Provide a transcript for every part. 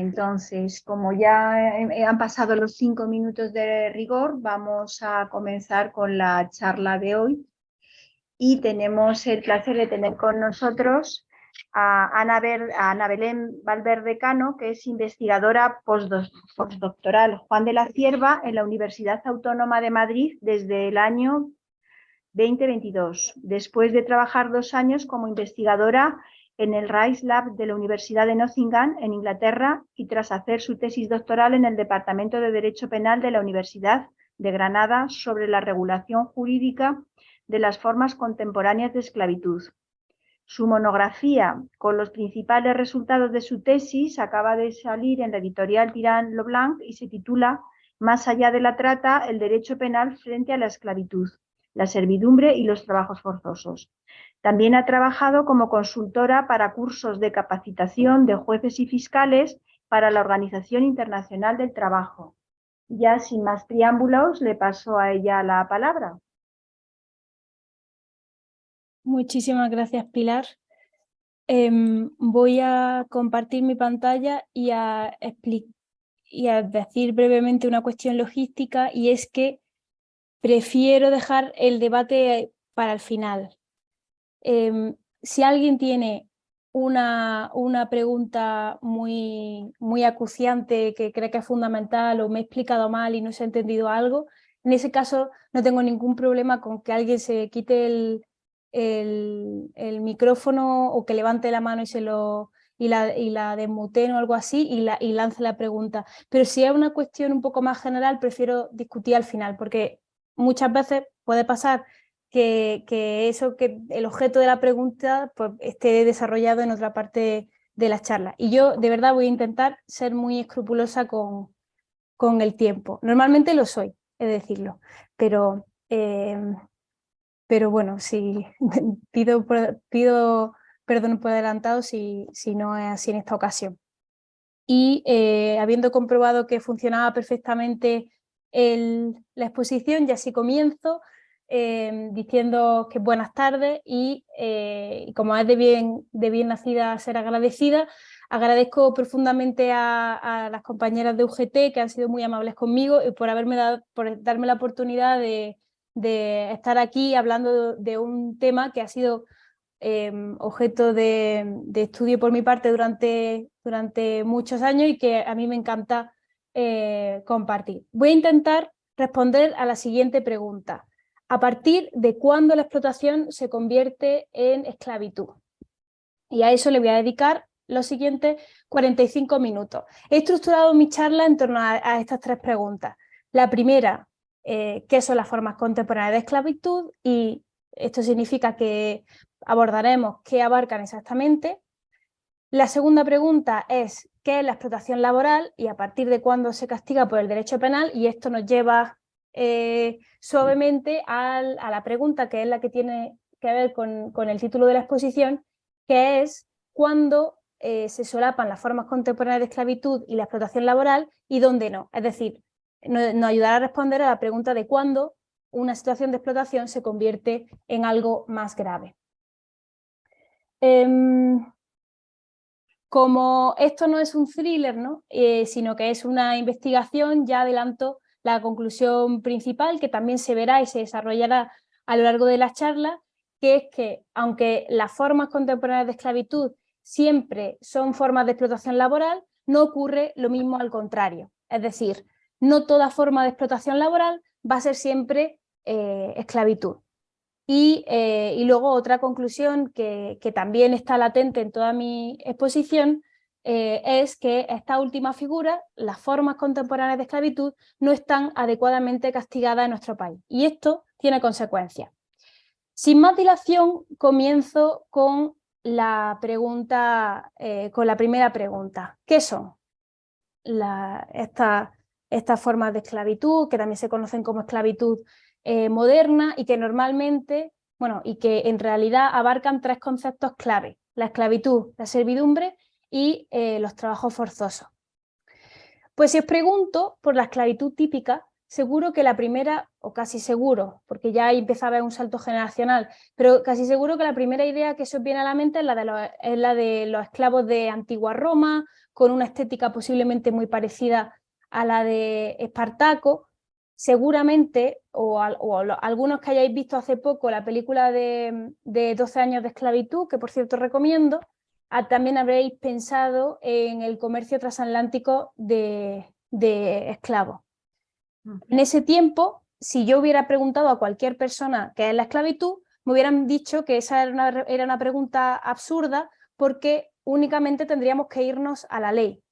Entonces, como ya han pasado los 5 minutos de rigor, vamos a comenzar con la charla de hoy y tenemos el placer de tener con nosotros a Ana Belén Valverde Cano, que es investigadora postdoctoral Juan de la Cierva en la Universidad Autónoma de Madrid desde el año 2022, después de trabajar 2 años como investigadora en el Rice Lab de la Universidad de Nottingham, en Inglaterra, y tras hacer su tesis doctoral en el Departamento de Derecho Penal de la Universidad de Granada sobre la regulación jurídica de las formas contemporáneas de esclavitud. Su monografía, con los principales resultados de su tesis, acaba de salir en la editorial Tirant lo Blanc y se titula Más allá de la trata, el derecho penal frente a la esclavitud, la servidumbre y los trabajos forzosos. También ha trabajado como consultora para cursos de capacitación de jueces y fiscales para la Organización Internacional del Trabajo. Ya sin más preámbulos, le paso a ella la palabra. Muchísimas gracias, Pilar. Voy a compartir mi pantalla y a decir brevemente una cuestión logística, y es que prefiero dejar el debate para el final. Si alguien tiene una pregunta muy acuciante que cree que es fundamental, o me he explicado mal y no se ha entendido algo, en ese caso no tengo ningún problema con que alguien se quite el micrófono o que levante la mano y la desmuteen o algo así y lance la pregunta. Pero si es una cuestión un poco más general, prefiero discutir al final, porque muchas veces puede pasar que el objeto de la pregunta pues, esté desarrollado en otra parte de la charla. Y yo de verdad voy a intentar ser muy escrupulosa con el tiempo. Normalmente lo soy, he de decirlo, pero bueno, sí, pido perdón por adelantado si no es así en esta ocasión. Y habiendo comprobado que funcionaba perfectamente la exposición, ya sí comienzo diciendo que buenas tardes y como es de bien nacida ser agradecida, agradezco profundamente a las compañeras de UGT que han sido muy amables conmigo y por darme la oportunidad de estar aquí hablando de un tema que ha sido objeto de estudio por mi parte durante muchos años y que a mí me encanta compartir. Voy a intentar responder a la siguiente pregunta. ¿A partir de cuándo la explotación se convierte en esclavitud? Y a eso le voy a dedicar los siguientes 45 minutos. He estructurado mi charla en torno a estas 3 preguntas. La primera, ¿qué son las formas contemporáneas de esclavitud? Y esto significa que abordaremos qué abarcan exactamente. La segunda pregunta es ¿qué es la explotación laboral y a partir de cuándo se castiga por el derecho penal? Y esto nos lleva suavemente a la pregunta que es la que tiene que ver con el título de la exposición, que es cuándo se solapan las formas contemporáneas de esclavitud y la explotación laboral y dónde no. Es decir, nos ayudará a responder a la pregunta de cuándo una situación de explotación se convierte en algo más grave. Como esto no es un thriller, ¿no? Sino que es una investigación, ya adelanto la conclusión principal, que también se verá y se desarrollará a lo largo de la charla, que es que aunque las formas contemporáneas de esclavitud siempre son formas de explotación laboral, no ocurre lo mismo al contrario. Es decir, no toda forma de explotación laboral va a ser siempre esclavitud. Y luego otra conclusión que también está latente en toda mi exposición es que esta última figura, las formas contemporáneas de esclavitud, no están adecuadamente castigadas en nuestro país. Y esto tiene consecuencias. Sin más dilación, comienzo con la primera pregunta. ¿Qué son estas formas de esclavitud, que también se conocen como esclavitud moderna y que normalmente, y que en realidad abarcan 3 conceptos clave: la esclavitud, la servidumbre y los trabajos forzosos? Pues si os pregunto por la esclavitud típica, seguro que la primera, o casi seguro, porque ya ahí empieza a haber un salto generacional, pero casi seguro que la primera idea que se os viene a la mente es la de los esclavos de antigua Roma, con una estética posiblemente muy parecida a la de Espartaco. Seguramente, algunos que hayáis visto hace poco la película de 12 años de esclavitud, que por cierto recomiendo, también habréis pensado en el comercio transatlántico de esclavos. En ese tiempo, si yo hubiera preguntado a cualquier persona qué es la esclavitud, me hubieran dicho que esa era una pregunta absurda porque únicamente tendríamos que irnos a la ley.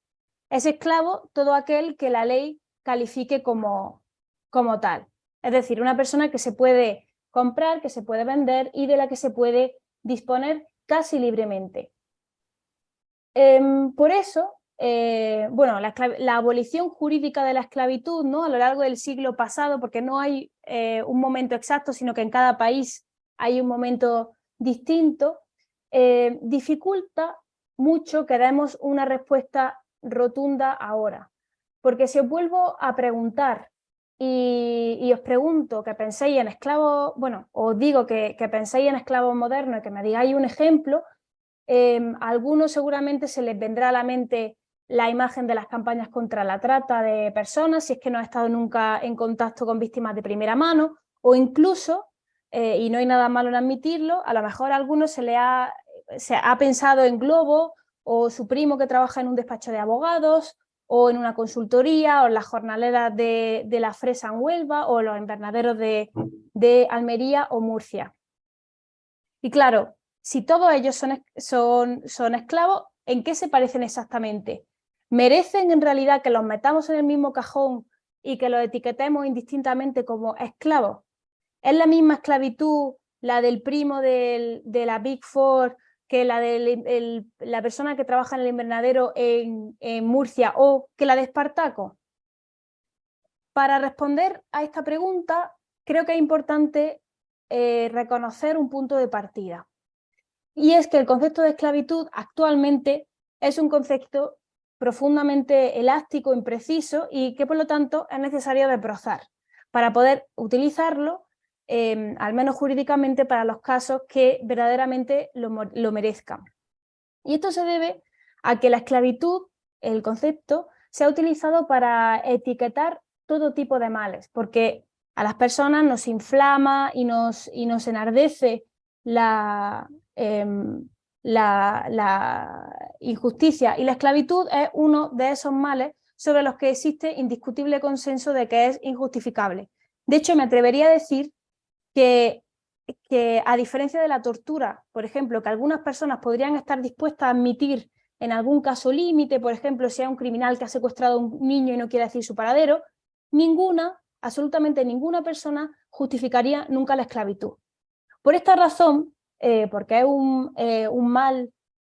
Es esclavo todo aquel que la ley califique como tal. Es decir, una persona que se puede comprar, que se puede vender y de la que se puede disponer casi libremente. Por eso, bueno, la abolición jurídica de la esclavitud, ¿no? A lo largo del siglo pasado, porque no hay un momento exacto, sino que en cada país hay un momento distinto, dificulta mucho que demos una respuesta rotunda ahora. Porque si os vuelvo a preguntar y os pregunto que penséis en esclavos, bueno, os digo que penséis en esclavos modernos y que me digáis un ejemplo, a algunos seguramente se les vendrá a la mente la imagen de las campañas contra la trata de personas, si es que no ha estado nunca en contacto con víctimas de primera mano, o incluso, y no hay nada malo en admitirlo, a lo mejor a algunos se ha pensado en Globo, o su primo que trabaja en un despacho de abogados, o en una consultoría, o en las jornaleras de la Fresa en Huelva, o los invernaderos de Almería o Murcia. Y claro, si todos ellos son esclavos, ¿en qué se parecen exactamente? ¿Merecen en realidad que los metamos en el mismo cajón y que los etiquetemos indistintamente como esclavos? ¿Es la misma esclavitud la del primo de la Big Four que la de la persona que trabaja en el invernadero en Murcia o que la de Espartaco? Para responder a esta pregunta, creo que es importante reconocer un punto de partida. Y es que el concepto de esclavitud actualmente es un concepto profundamente elástico, impreciso y que por lo tanto es necesario desbrozar para poder utilizarlo, al menos jurídicamente, para los casos que verdaderamente lo merezcan. Y esto se debe a que la esclavitud, el concepto, se ha utilizado para etiquetar todo tipo de males, porque a las personas nos inflama y nos enardece la injusticia, y la esclavitud es uno de esos males sobre los que existe indiscutible consenso de que es injustificable. De hecho, me atrevería a decir que a diferencia de la tortura, por ejemplo, que algunas personas podrían estar dispuestas a admitir en algún caso límite, por ejemplo, si hay un criminal que ha secuestrado a un niño y no quiere decir su paradero, absolutamente ninguna persona justificaría nunca la esclavitud. Por esta razón, porque es un mal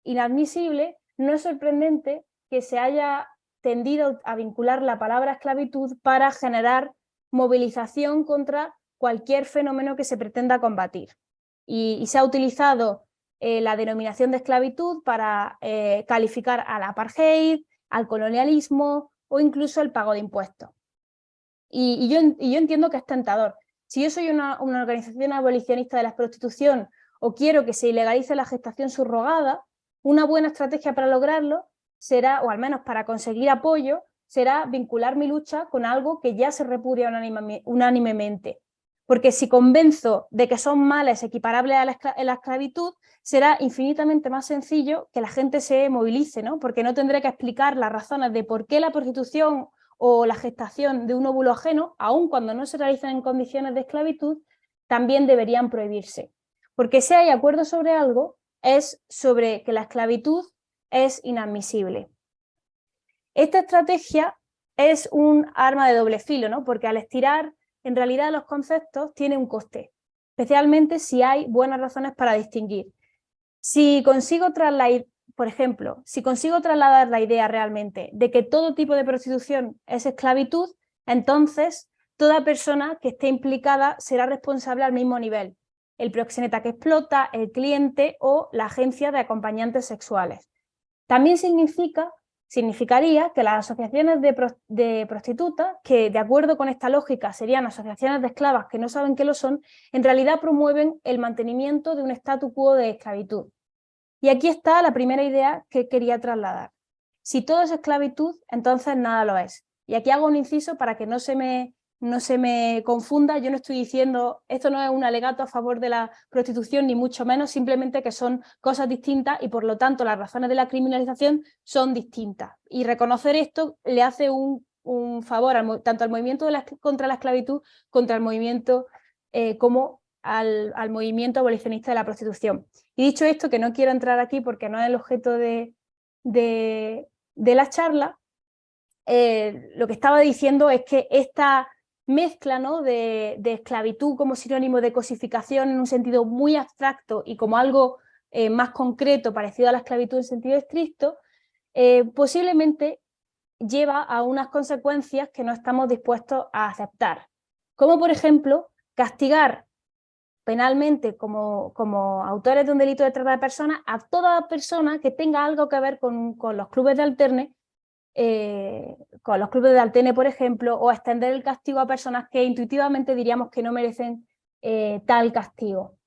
inadmisible, no es sorprendente que se haya tendido a vincular la palabra esclavitud para generar movilización contra cualquier fenómeno que se pretenda combatir. Y se ha utilizado la denominación de esclavitud para calificar al apartheid, al colonialismo o incluso el pago de impuestos. Y yo entiendo que es tentador. Si yo soy una organización abolicionista de la prostitución o quiero que se ilegalice la gestación subrogada, una buena estrategia para lograrlo será, o al menos para conseguir apoyo, será vincular mi lucha con algo que ya se repudia unánimemente. Porque si convenzo de que son males equiparables a la esclavitud, será infinitamente más sencillo que la gente se movilice, ¿no? Porque no tendré que explicar las razones de por qué la prostitución o la gestación de un óvulo ajeno, aun cuando no se realizan en condiciones de esclavitud, también deberían prohibirse. Porque si hay acuerdo sobre algo, es sobre que la esclavitud es inadmisible. Esta estrategia es un arma de doble filo, ¿no? Porque al estirar en realidad los conceptos tiene un coste, especialmente si hay buenas razones para distinguir. Si consigo trasladar, por ejemplo, si consigo trasladar la idea realmente de que todo tipo de prostitución es esclavitud, entonces toda persona que esté implicada será responsable al mismo nivel. El proxeneta que explota, el cliente o la agencia de acompañantes sexuales. También significa Significaría que las asociaciones de prostitutas, que de acuerdo con esta lógica serían asociaciones de esclavas que no saben que lo son, en realidad promueven el mantenimiento de un statu quo de esclavitud. Y aquí está la primera idea que quería trasladar. Si todo es esclavitud, entonces nada lo es. Y aquí hago un inciso para que no se me confunda. Yo no estoy diciendo, esto no es un alegato a favor de la prostitución, ni mucho menos, simplemente que son cosas distintas y por lo tanto las razones de la criminalización son distintas. Y reconocer esto le hace un favor tanto al movimiento contra la esclavitud, contra el movimiento como al movimiento abolicionista de la prostitución. Y dicho esto, que no quiero entrar aquí porque no es el objeto de la charla, lo que estaba diciendo es que esta mezcla, ¿no?, de esclavitud como sinónimo de cosificación en un sentido muy abstracto y como algo más concreto, parecido a la esclavitud en sentido estricto, posiblemente lleva a unas consecuencias que no estamos dispuestos a aceptar. Como por ejemplo, castigar penalmente como autores de un delito de trata de personas a toda persona que tenga algo que ver con los clubes de alterne, con los clubes de Altene, por ejemplo, o extender el castigo a personas que intuitivamente diríamos que no merecen tal castigo.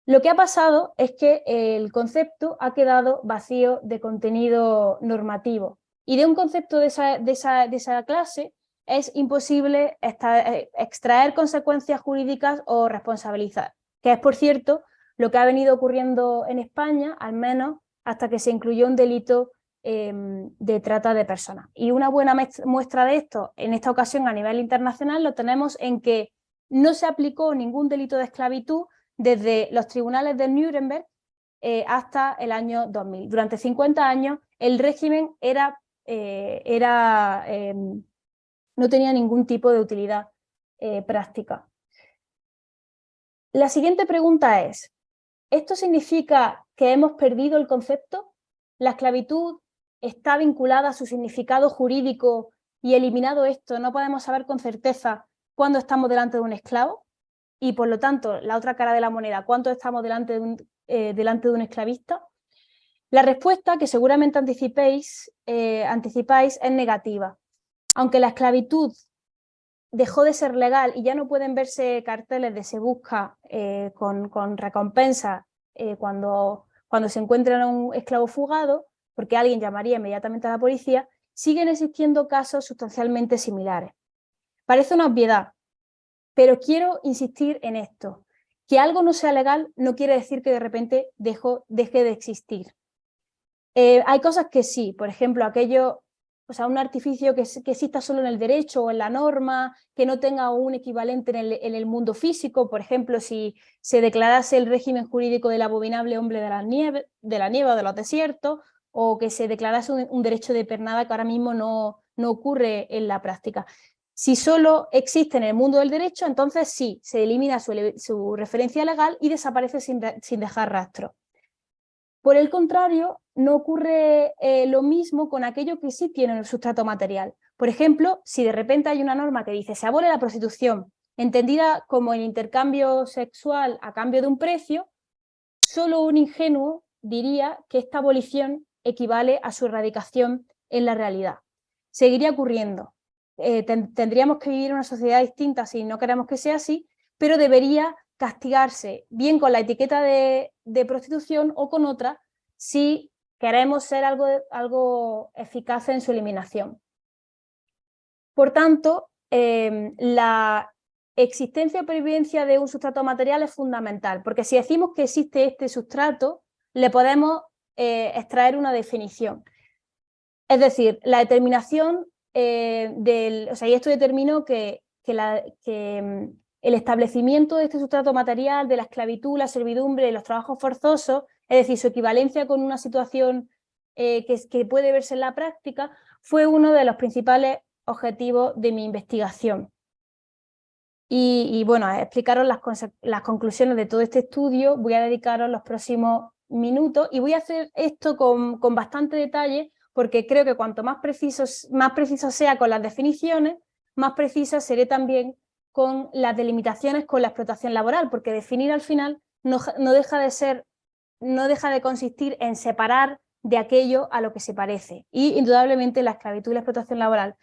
Lo que ha pasado es que el concepto ha quedado vacío de contenido normativo y de un concepto de esa clase es imposible extraer consecuencias jurídicas o responsabilizar, que es, por cierto, lo que ha venido ocurriendo en España, al menos hasta que se incluyó un delito de trata de personas. Y una buena muestra de esto, en esta ocasión a nivel internacional, lo tenemos en que no se aplicó ningún delito de esclavitud desde los tribunales de Nuremberg hasta el año 2000. Durante 50 años el régimen no tenía ningún tipo de utilidad práctica. La siguiente pregunta es, ¿esto significa que hemos perdido el concepto? ¿La esclavitud está vinculada a su significado jurídico y eliminado esto, no podemos saber con certeza cuándo estamos delante de un esclavo? Y por lo tanto, la otra cara de la moneda, ¿cuánto estamos delante de un esclavista? La respuesta, que seguramente anticipáis, es negativa. Aunque la esclavitud dejó de ser legal y ya no pueden verse carteles de se busca con recompensa cuando se encuentra un esclavo fugado, porque alguien llamaría inmediatamente a la policía, siguen existiendo casos sustancialmente similares. Parece una obviedad, pero quiero insistir en esto. Que algo no sea legal no quiere decir que de repente deje de existir. Hay cosas que sí, por ejemplo, un artificio que exista solo en el derecho o en la norma, que no tenga un equivalente en el mundo físico. Por ejemplo, si se declarase el régimen jurídico del abominable hombre de la nieve o de los desiertos, o que se declarase un derecho de pernada que ahora mismo no ocurre en la práctica. Si solo existe en el mundo del derecho, entonces sí, se elimina su referencia legal y desaparece sin dejar rastro. Por el contrario, no ocurre lo mismo con aquello que sí tiene un sustrato material. Por ejemplo, si de repente hay una norma que dice se abole la prostitución, entendida como el intercambio sexual a cambio de un precio, solo un ingenuo diría que esta abolición equivale a su erradicación en la realidad. Seguiría ocurriendo. Tendríamos que vivir en una sociedad distinta si no queremos que sea así, pero debería castigarse bien con la etiqueta de prostitución o con otra si queremos ser algo eficaz en su eliminación. Por tanto, la existencia o pervivencia de un sustrato material es fundamental, porque si decimos que existe este sustrato, le podemos extraer una definición. Es decir, la determinación y esto determinó que el establecimiento de este sustrato material, de la esclavitud, la servidumbre y los trabajos forzosos, es decir, su equivalencia con una situación que puede verse en la práctica, fue uno de los principales objetivos de mi investigación. Y bueno, a explicaros las conclusiones de todo este estudio, voy a dedicaros los próximos minutos y voy a hacer esto con bastante detalle, porque creo que cuanto más preciso sea con las definiciones, más precisa seré también con las delimitaciones con la explotación laboral, porque definir al final no deja de consistir en separar de aquello a lo que se parece. Y indudablemente la esclavitud y la explotación laboral,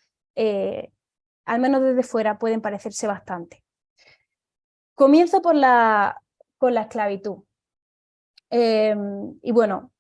al menos desde fuera, pueden parecerse bastante. Comienzo por la esclavitud. Y bueno,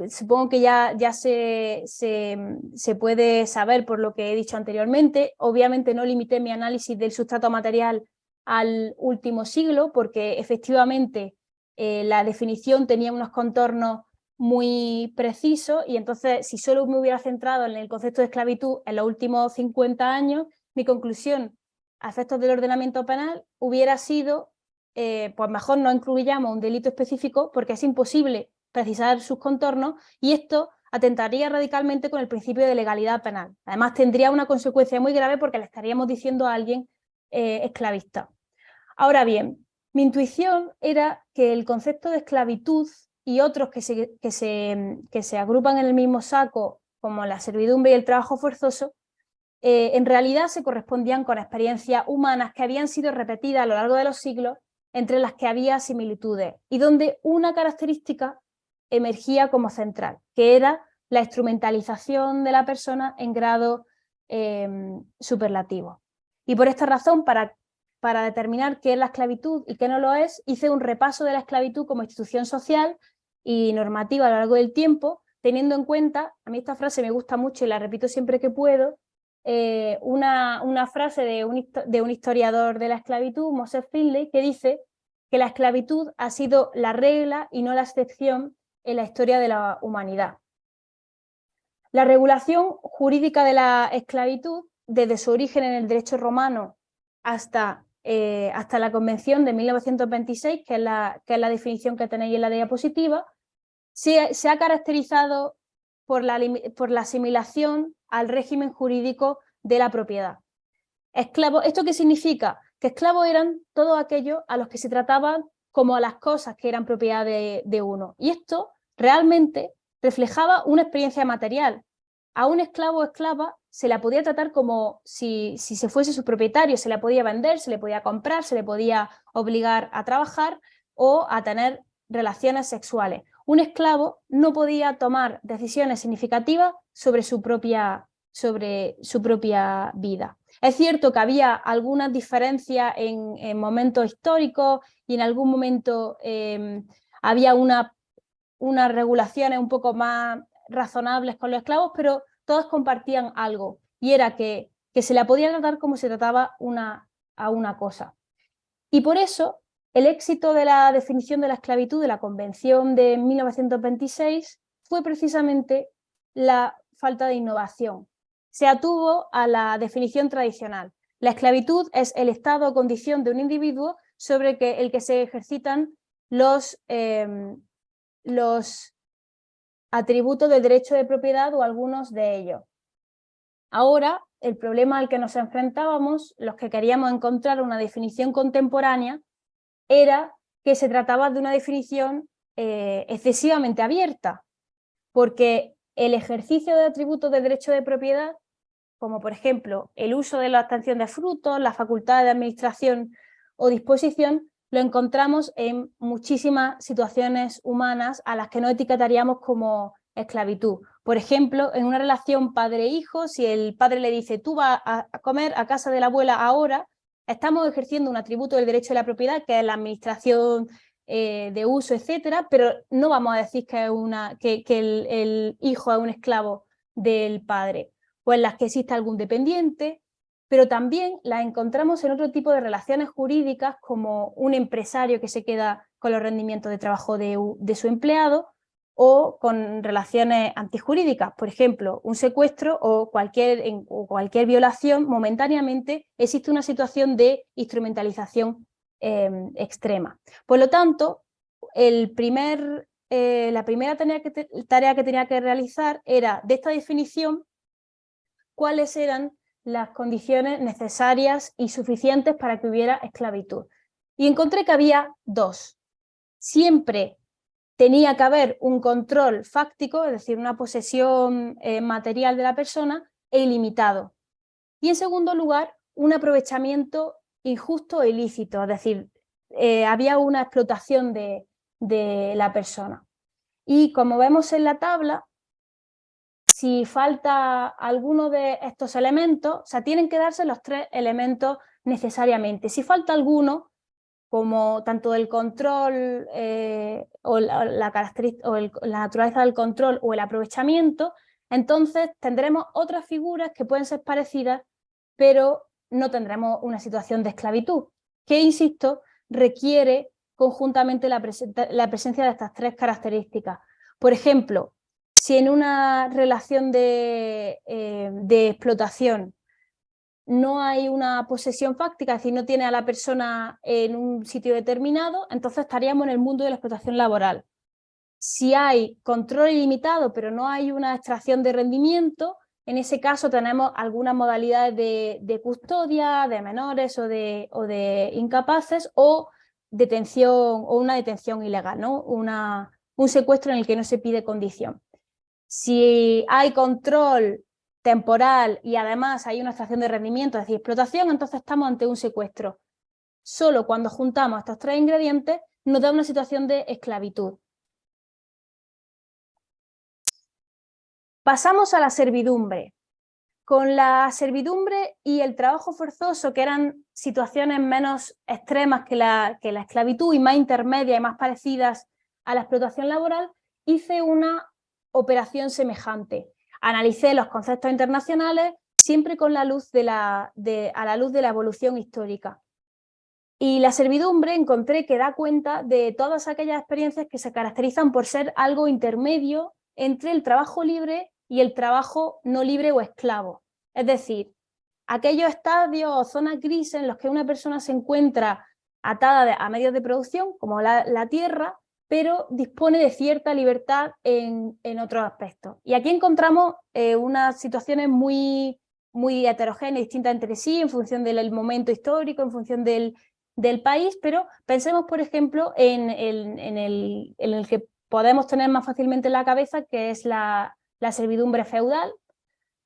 supongo que ya se puede saber por lo que he dicho anteriormente. Obviamente no limité mi análisis del sustrato material al último siglo, porque efectivamente la definición tenía unos contornos muy precisos, y entonces si solo me hubiera centrado en el concepto de esclavitud en los últimos 50 años, mi conclusión a efectos del ordenamiento penal hubiera sido pues mejor no incluyamos un delito específico, porque es imposible precisar sus contornos, y esto atentaría radicalmente con el principio de legalidad penal. Además, tendría una consecuencia muy grave, porque le estaríamos diciendo a alguien esclavista. Ahora bien, mi intuición era que el concepto de esclavitud y otros que se agrupan en el mismo saco, como la servidumbre y el trabajo forzoso, en realidad se correspondían con experiencias humanas que habían sido repetidas a lo largo de los siglos, entre las que había similitudes, y donde una característica emergía como central, que era la instrumentalización de la persona en grado superlativo. Y por esta razón, para determinar qué es la esclavitud y qué no lo es, hice un repaso de la esclavitud como institución social y normativa a lo largo del tiempo, teniendo en cuenta, a mí esta frase me gusta mucho y la repito siempre que puedo, una frase de un historiador de la esclavitud, Moses Finley, que dice que la esclavitud ha sido la regla y no la excepción en la historia de la humanidad. La regulación jurídica de la esclavitud, desde su origen en el derecho romano hasta la Convención de 1926, que es la definición que tenéis en la diapositiva, se ha caracterizado por la asimilación al régimen jurídico de la propiedad. Esclavos, ¿esto qué significa? Que esclavos eran todos aquellos a los que se trataban como a las cosas que eran propiedad de uno. Y esto realmente reflejaba una experiencia material. A un esclavo o esclava se la podía tratar como si se fuese su propietario, se la podía vender, se le podía comprar, se le podía obligar a trabajar o a tener relaciones sexuales. Un esclavo no podía tomar decisiones significativas sobre su propia vida. Es cierto que había algunas diferencias en momentos históricos, y en algún momento había unas regulaciones un poco más razonables con los esclavos, pero todos compartían algo, y era que se la podía tratar como se trataba a una cosa. Y por eso el éxito de la definición de la esclavitud de la Convención de 1926 fue precisamente la falta de innovación. Se atuvo a la definición tradicional. La esclavitud es el estado o condición de un individuo sobre el que se ejercitan los atributos del derecho de propiedad o algunos de ellos. Ahora, el problema al que nos enfrentábamos, los que queríamos encontrar una definición contemporánea, era que se trataba de una definición excesivamente abierta, porque el ejercicio de atributos de derecho de propiedad, como por ejemplo el uso de la obtención de frutos, la facultad de administración o disposición, lo encontramos en muchísimas situaciones humanas a las que no etiquetaríamos como esclavitud. Por ejemplo, en una relación padre-hijo, si el padre le dice tú vas a comer a casa de la abuela ahora, estamos ejerciendo un atributo del derecho de la propiedad, que es la administración de uso, etcétera, pero no vamos a decir que el hijo es un esclavo del padre, o en las que existe algún dependiente, pero también las encontramos en otro tipo de relaciones jurídicas, como un empresario que se queda con los rendimientos de trabajo de su empleado, o con relaciones antijurídicas, por ejemplo, un secuestro o cualquier violación. Momentáneamente existe una situación de instrumentalización extrema. Por lo tanto, la primera tarea que tenía que realizar era, de esta definición, cuáles eran las condiciones necesarias y suficientes para que hubiera esclavitud. Y encontré que había dos. Siempre tenía que haber un control fáctico, es decir, una posesión material de la persona, e ilimitado. Y en segundo lugar, un aprovechamiento injusto e ilícito, es decir, había una explotación de la persona. Y como vemos en la tabla, si falta alguno de estos elementos, o sea, tienen que darse los 3 elementos necesariamente. Si falta alguno, como tanto el control o la naturaleza del control o el aprovechamiento, entonces tendremos otras figuras que pueden ser parecidas, pero no tendremos una situación de esclavitud, que, insisto, requiere conjuntamente la presencia de estas 3 características. Por ejemplo, si en una relación de explotación no hay una posesión fáctica, es decir, no tiene a la persona en un sitio determinado, entonces estaríamos en el mundo de la explotación laboral. Si hay control ilimitado, pero no hay una extracción de rendimiento, en ese caso tenemos algunas modalidades de custodia, de menores o de incapaces, o detención o una detención ilegal, ¿no? Un secuestro en el que no se pide condición. Si hay control temporal y además hay una extracción de rendimiento, es decir, explotación, entonces estamos ante un secuestro. Solo cuando juntamos estos 3 ingredientes nos da una situación de esclavitud. Pasamos a la servidumbre. Con la servidumbre y el trabajo forzoso, que eran situaciones menos extremas que la esclavitud y más intermedias y más parecidas a la explotación laboral, hice una operación semejante. Analicé los conceptos internacionales siempre con la luz a la luz de la evolución histórica. Y la servidumbre encontré que da cuenta de todas aquellas experiencias que se caracterizan por ser algo intermedio entre el trabajo libre y el trabajo no libre o esclavo. Es decir, aquellos estadios o zonas grises en los que una persona se encuentra atada a medios de producción, como la tierra, pero dispone de cierta libertad en otros aspectos. Y aquí encontramos unas situaciones muy heterogéneas, distintas entre sí, en función del momento histórico, en función del país, pero pensemos, por ejemplo, en el que podemos tener más fácilmente en la cabeza, que es la servidumbre feudal.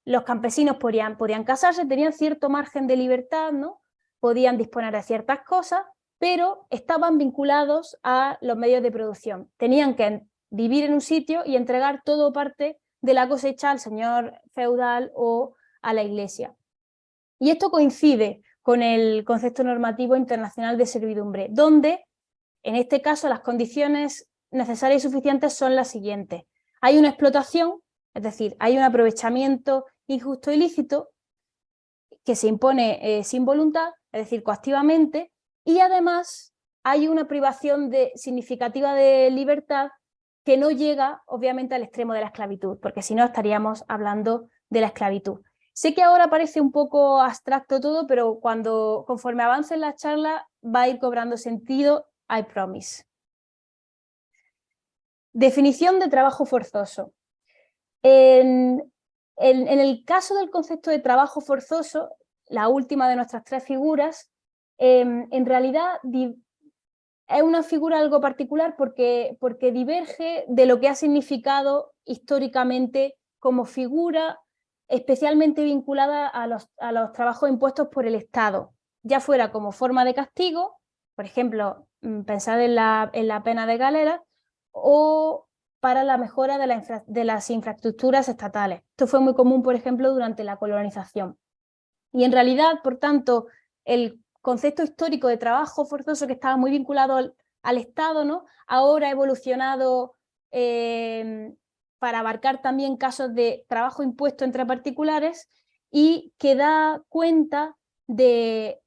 Los campesinos podían casarse, tenían cierto margen de libertad, ¿no? Podían disponer de ciertas cosas, pero estaban vinculados a los medios de producción. Tenían que vivir en un sitio y entregar todo parte de la cosecha al señor feudal o a la iglesia. Y esto coincide con el concepto normativo internacional de servidumbre, donde, en este caso, las condiciones necesarias y suficientes son las siguientes. Hay una explotación, es decir, hay un aprovechamiento injusto e ilícito que se impone sin voluntad, es decir, coactivamente, y además hay una privación significativa de libertad que no llega, obviamente, al extremo de la esclavitud, porque si no estaríamos hablando de la esclavitud. Sé que ahora parece un poco abstracto todo, pero conforme avance en la charla va a ir cobrando sentido, I promise. Definición de trabajo forzoso. En el caso del concepto de trabajo forzoso, la última de nuestras 3 figuras, en realidad es una figura algo particular porque diverge de lo que ha significado históricamente como figura especialmente vinculada a los trabajos impuestos por el Estado, ya fuera como forma de castigo, por ejemplo, pensad en la pena de galera, o para la mejora de las infraestructuras estatales. Esto fue muy común, por ejemplo, durante la colonización. Y en realidad, por tanto, el concepto histórico de trabajo forzoso, que estaba muy vinculado al Estado, ¿no? Ahora ha evolucionado para abarcar también casos de trabajo impuesto entre particulares y que da cuenta de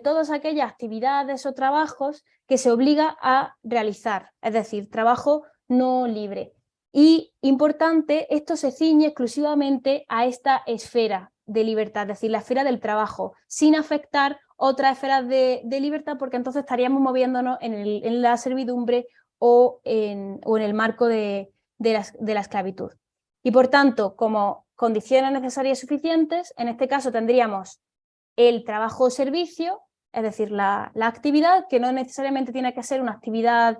todas aquellas actividades o trabajos que se obliga a realizar, es decir, trabajo no libre. Y, importante, esto se ciñe exclusivamente a esta esfera de libertad, es decir, la esfera del trabajo, sin afectar otras esferas de libertad, porque entonces estaríamos moviéndonos en la servidumbre o en el marco de la esclavitud. Y por tanto, como condiciones necesarias y suficientes, en este caso tendríamos el trabajo o servicio, es decir, la actividad, que no necesariamente tiene que ser una actividad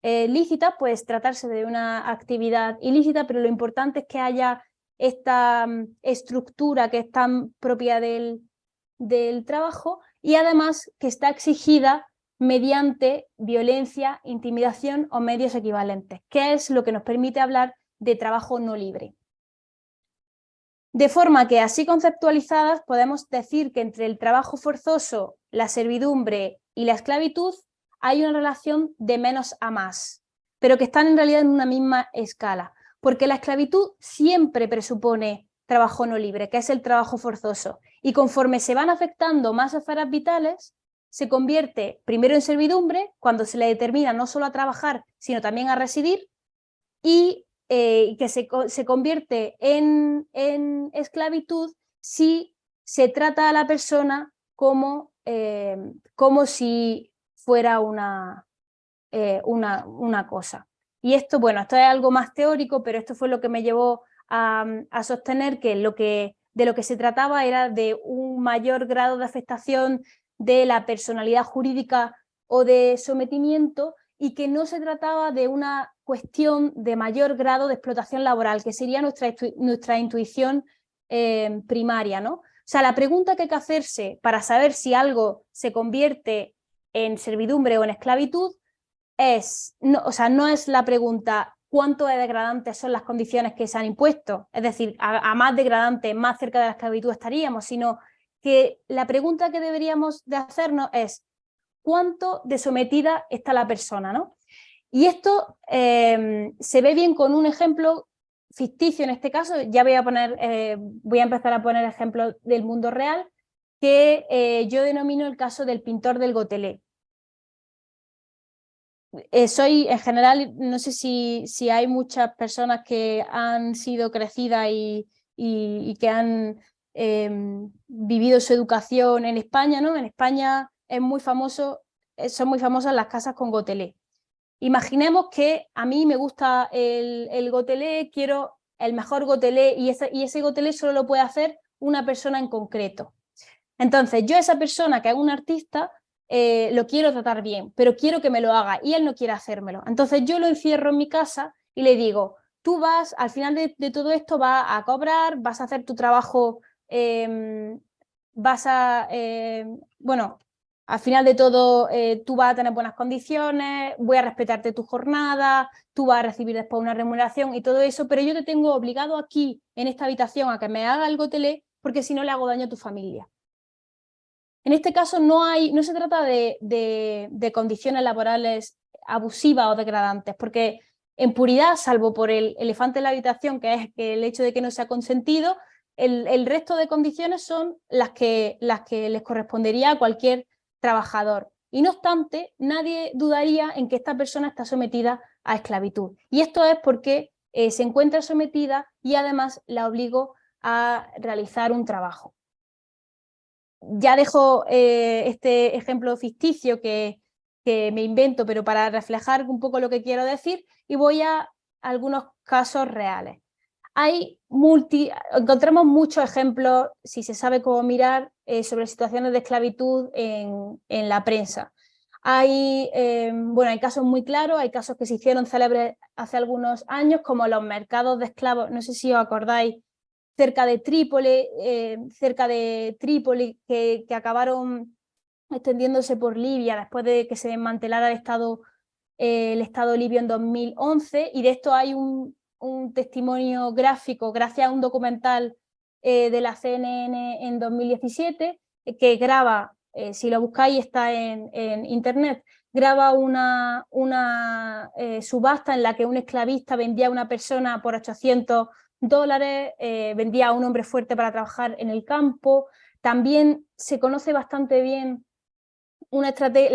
lícita, pues tratarse de una actividad ilícita, pero lo importante es que haya esta estructura que es tan propia del trabajo y además que está exigida mediante violencia, intimidación o medios equivalentes, que es lo que nos permite hablar de trabajo no libre. De forma que, así conceptualizadas, podemos decir que entre el trabajo forzoso, la servidumbre y la esclavitud hay una relación de menos a más, pero que están en realidad en una misma escala, porque la esclavitud siempre presupone trabajo no libre, que es el trabajo forzoso, y conforme se van afectando más esferas vitales, se convierte primero en servidumbre, cuando se le determina no solo a trabajar, sino también a residir, y que se convierte en esclavitud si se trata a la persona como si fuera una cosa. Y esto, bueno, esto es algo más teórico, pero esto fue lo que me llevó a sostener que de lo que se trataba era de un mayor grado de afectación de la personalidad jurídica o de sometimiento, y que no se trataba de una cuestión de mayor grado de explotación laboral, que sería nuestra intuición primaria, ¿no? O sea, la pregunta que hay que hacerse para saber si algo se convierte en servidumbre o en esclavitud no es la pregunta cuánto de degradantes son las condiciones que se han impuesto, es decir, a más degradantes, más cerca de la esclavitud estaríamos, sino que la pregunta que deberíamos de hacernos es cuánto de sometida está la persona, ¿no? Y esto se ve bien con un ejemplo ficticio en este caso. Ya voy a empezar a poner ejemplos del mundo real, que yo denomino el caso del pintor del Gotelé. En general, no sé si hay muchas personas que han sido crecidas y que han vivido su educación en España, ¿no? En España es muy famoso, son muy famosas las casas con Gotelé. Imaginemos que a mí me gusta el Gotelé, quiero el mejor Gotelé, y ese Gotelé solo lo puede hacer una persona en concreto. Entonces, yo a esa persona que es un artista lo quiero tratar bien, pero quiero que me lo haga y él no quiere hacérmelo. Entonces yo lo encierro en mi casa y le digo, tú vas, al final de todo esto vas a cobrar, vas a hacer tu trabajo, bueno, al final de todo tú vas a tener buenas condiciones, voy a respetarte tu jornada, tú vas a recibir después una remuneración y todo eso, pero yo te tengo obligado aquí, en esta habitación, a que me haga el Gotelé, porque si no le hago daño a tu familia. En este caso no se trata de condiciones laborales abusivas o degradantes, porque en puridad, salvo por el elefante en la habitación, que es el hecho de que no se ha consentido, el resto de condiciones son las que les correspondería a cualquier trabajador. Y no obstante, nadie dudaría en que esta persona está sometida a esclavitud. Y esto es porque se encuentra sometida y además la obligo a realizar un trabajo. Ya dejo este ejemplo ficticio que me invento, pero para reflejar un poco lo que quiero decir, y voy a algunos casos reales. Encontramos muchos ejemplos, si se sabe cómo mirar, sobre situaciones de esclavitud en la prensa. Hay casos muy claros, hay casos que se hicieron célebres hace algunos años, como los mercados de esclavos, no sé si os acordáis, cerca de Trípoli, que acabaron extendiéndose por Libia después de que se desmantelara el Estado libio en 2011, y de esto hay un testimonio gráfico gracias a un documental de la CNN en 2017 que graba, si lo buscáis está en internet, graba una subasta en la que un esclavista vendía a una persona por $800, vendía a un hombre fuerte para trabajar en el campo. También se conoce bastante bien la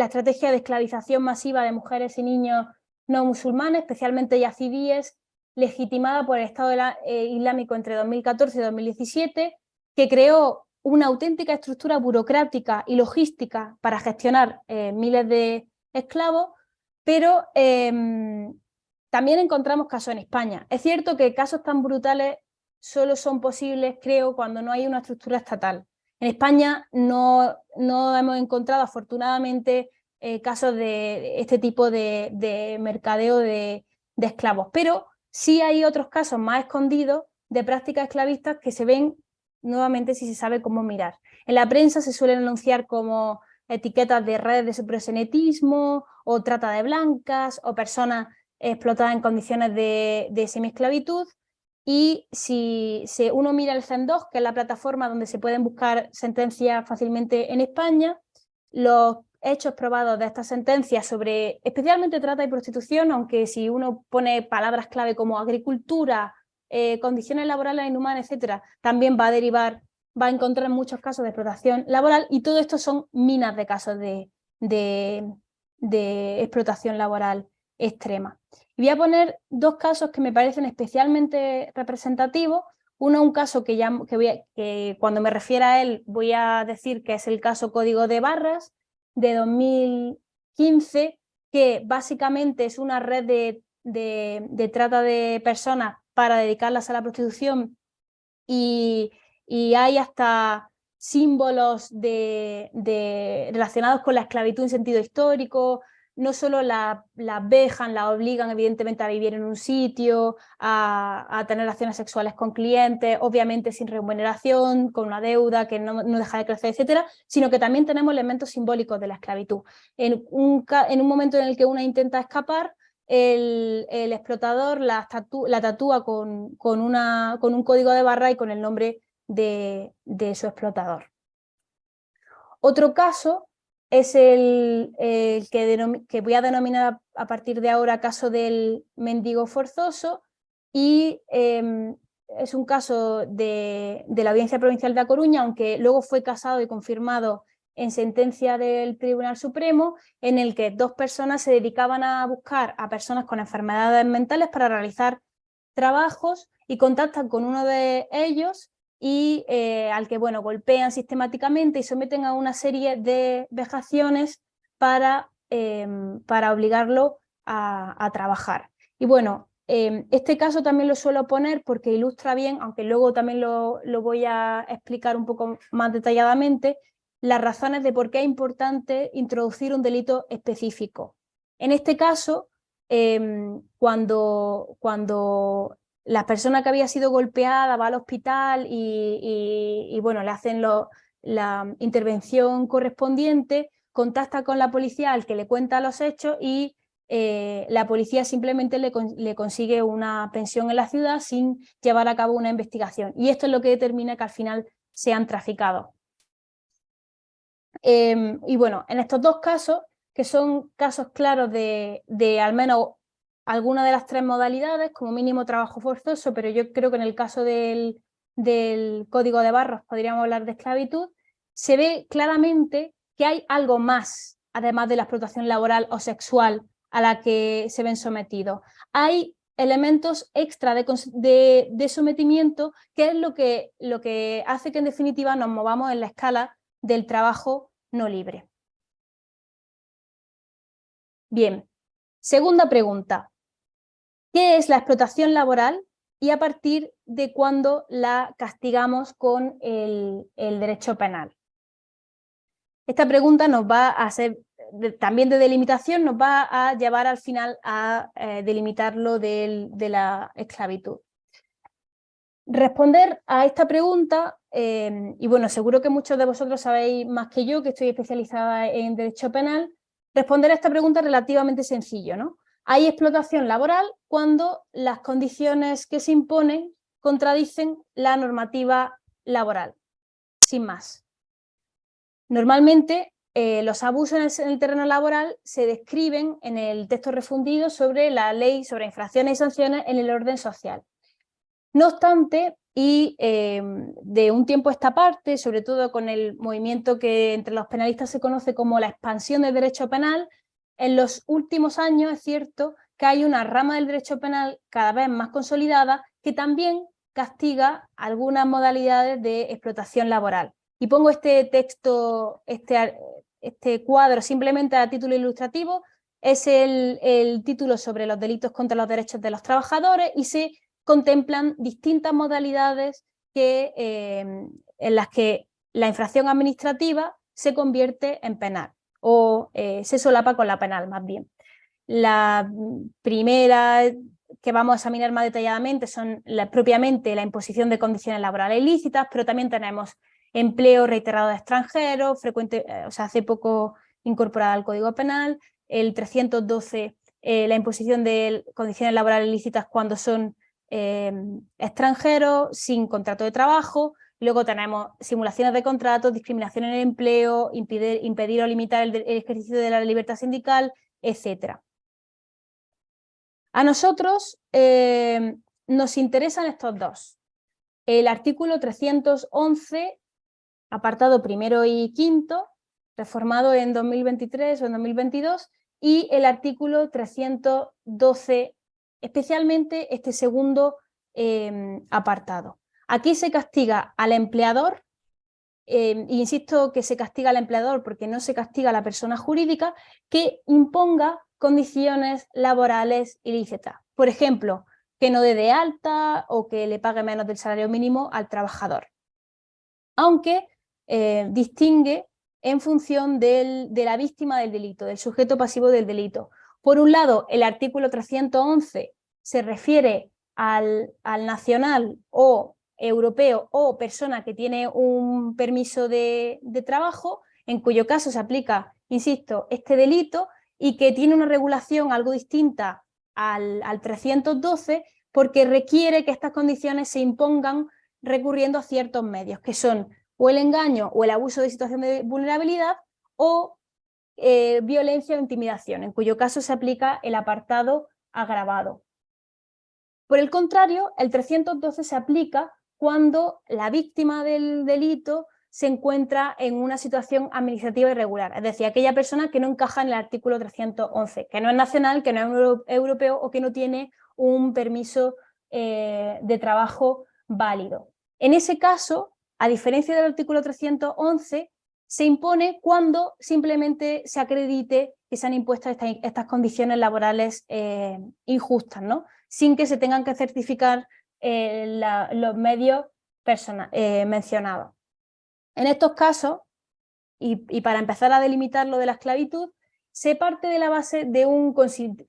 estrategia de esclavización masiva de mujeres y niños no musulmanes, especialmente yazidíes, legitimada por el Estado Islámico entre 2014 y 2017, que creó una auténtica estructura burocrática y logística para gestionar miles de esclavos, pero también encontramos casos en España. Es cierto que casos tan brutales solo son posibles, creo, cuando no hay una estructura estatal. En España no hemos encontrado, afortunadamente, casos de este tipo de mercadeo de esclavos, pero sí hay otros casos más escondidos de prácticas esclavistas que se ven nuevamente si se sabe cómo mirar. En la prensa se suelen anunciar como etiquetas de redes de proxenetismo o trata de blancas o personas explotadas en condiciones de semiesclavitud. Y si uno mira el CEN2, que es la plataforma donde se pueden buscar sentencias fácilmente en España, los hechos probados de estas sentencias sobre especialmente trata y prostitución, aunque si uno pone palabras clave como agricultura, condiciones laborales inhumanas, etcétera, también va a encontrar muchos casos de explotación laboral, y todo esto son minas de casos de explotación laboral extrema. Y voy a poner dos casos que me parecen especialmente representativos. Uno es un caso que cuando me refiera a él voy a decir que es el caso Código de Barras de 2015, que básicamente es una red de trata de personas para dedicarlas a la prostitución, y hay hasta símbolos relacionados con la esclavitud en sentido histórico. No solo la vejan, la obligan evidentemente a vivir en un sitio, a tener relaciones sexuales con clientes, obviamente sin remuneración, con una deuda que no deja de crecer, etcétera, sino que también tenemos elementos simbólicos de la esclavitud. En un momento en el que una intenta escapar, el explotador la tatúa con un código de barra y con el nombre de su explotador. Otro caso es el que voy a denominar a partir de ahora caso del mendigo forzoso, y es un caso de la Audiencia Provincial de A Coruña, aunque luego fue casado y confirmado en sentencia del Tribunal Supremo, en el que dos personas se dedicaban a buscar a personas con enfermedades mentales para realizar trabajos, y contactan con uno de ellos y al que golpean sistemáticamente y someten a una serie de vejaciones para obligarlo a trabajar. Y este caso también lo suelo poner porque ilustra bien, aunque luego también lo voy a explicar un poco más detalladamente, las razones de por qué es importante introducir un delito específico. En este caso, cuando la persona que había sido golpeada va al hospital y le hacen la intervención correspondiente, contacta con la policía, al que le cuenta los hechos, y la policía simplemente le consigue una pensión en la ciudad sin llevar a cabo una investigación. Y esto es lo que determina que al final sean traficados. En estos dos casos, que son casos claros de al menos alguna de las tres modalidades, como mínimo trabajo forzoso, pero yo creo que en el caso del Código de Barras podríamos hablar de esclavitud, se ve claramente que hay algo más, además de la explotación laboral o sexual a la que se ven sometidos. Hay elementos extra de sometimiento, que es lo que hace que en definitiva nos movamos en la escala del trabajo no libre. Bien, segunda pregunta. ¿Qué es la explotación laboral y a partir de cuándo la castigamos con el derecho penal? Esta pregunta nos va a hacer, también de delimitación, nos va a llevar al final a delimitarlo de la esclavitud. Responder a esta pregunta, y seguro que muchos de vosotros sabéis más que yo, que estoy especializada en derecho penal, responder a esta pregunta es relativamente sencillo, ¿no? Hay explotación laboral cuando las condiciones que se imponen contradicen la normativa laboral, sin más. Normalmente los abusos en el terreno laboral se describen en el texto refundido sobre la ley sobre infracciones y sanciones en el orden social. No obstante, y de un tiempo a esta parte, sobre todo con el movimiento que entre los penalistas se conoce como la expansión del derecho penal, en los últimos años es cierto que hay una rama del derecho penal cada vez más consolidada que también castiga algunas modalidades de explotación laboral. Y pongo este texto, este cuadro simplemente a título ilustrativo. Es el título sobre los delitos contra los derechos de los trabajadores, y se contemplan distintas modalidades en las que la infracción administrativa se convierte en penal, o se solapa con la penal más bien. La primera que vamos a examinar más detalladamente son propiamente la imposición de condiciones laborales ilícitas, pero también tenemos empleo reiterado de extranjeros, hace poco incorporada al Código Penal, el 312, la imposición de condiciones laborales ilícitas cuando son extranjeros, sin contrato de trabajo. Luego tenemos simulaciones de contratos, discriminación en el empleo, impedir o limitar el ejercicio de la libertad sindical, etc. A nosotros nos interesan estos dos. El artículo 311, apartado primero y quinto, reformado en 2023 o en 2022, y el artículo 312, especialmente este segundo apartado. Aquí se castiga al empleador, insisto que se castiga al empleador porque no se castiga a la persona jurídica, que imponga condiciones laborales ilícitas. Por ejemplo, que no dé de alta o que le pague menos del salario mínimo al trabajador. Aunque distingue en función de la víctima del delito, del sujeto pasivo del delito. Por un lado, el artículo 311 se refiere al nacional o europeo o persona que tiene un permiso de trabajo, en cuyo caso se aplica, insisto, este delito y que tiene una regulación algo distinta al 312 porque requiere que estas condiciones se impongan recurriendo a ciertos medios, que son o el engaño o el abuso de situación de vulnerabilidad o violencia o intimidación, en cuyo caso se aplica el apartado agravado. Por el contrario, el 312 se aplica cuando la víctima del delito se encuentra en una situación administrativa irregular, es decir, aquella persona que no encaja en el artículo 311, que no es nacional, que no es europeo o que no tiene un permiso de trabajo válido. En ese caso, a diferencia del artículo 311, se impone cuando simplemente se acredite que se han impuesto estas condiciones laborales injustas, ¿no? Sin que se tengan que certificar los medios mencionados. En estos casos, y para empezar a delimitar lo de la esclavitud, se parte de la base de un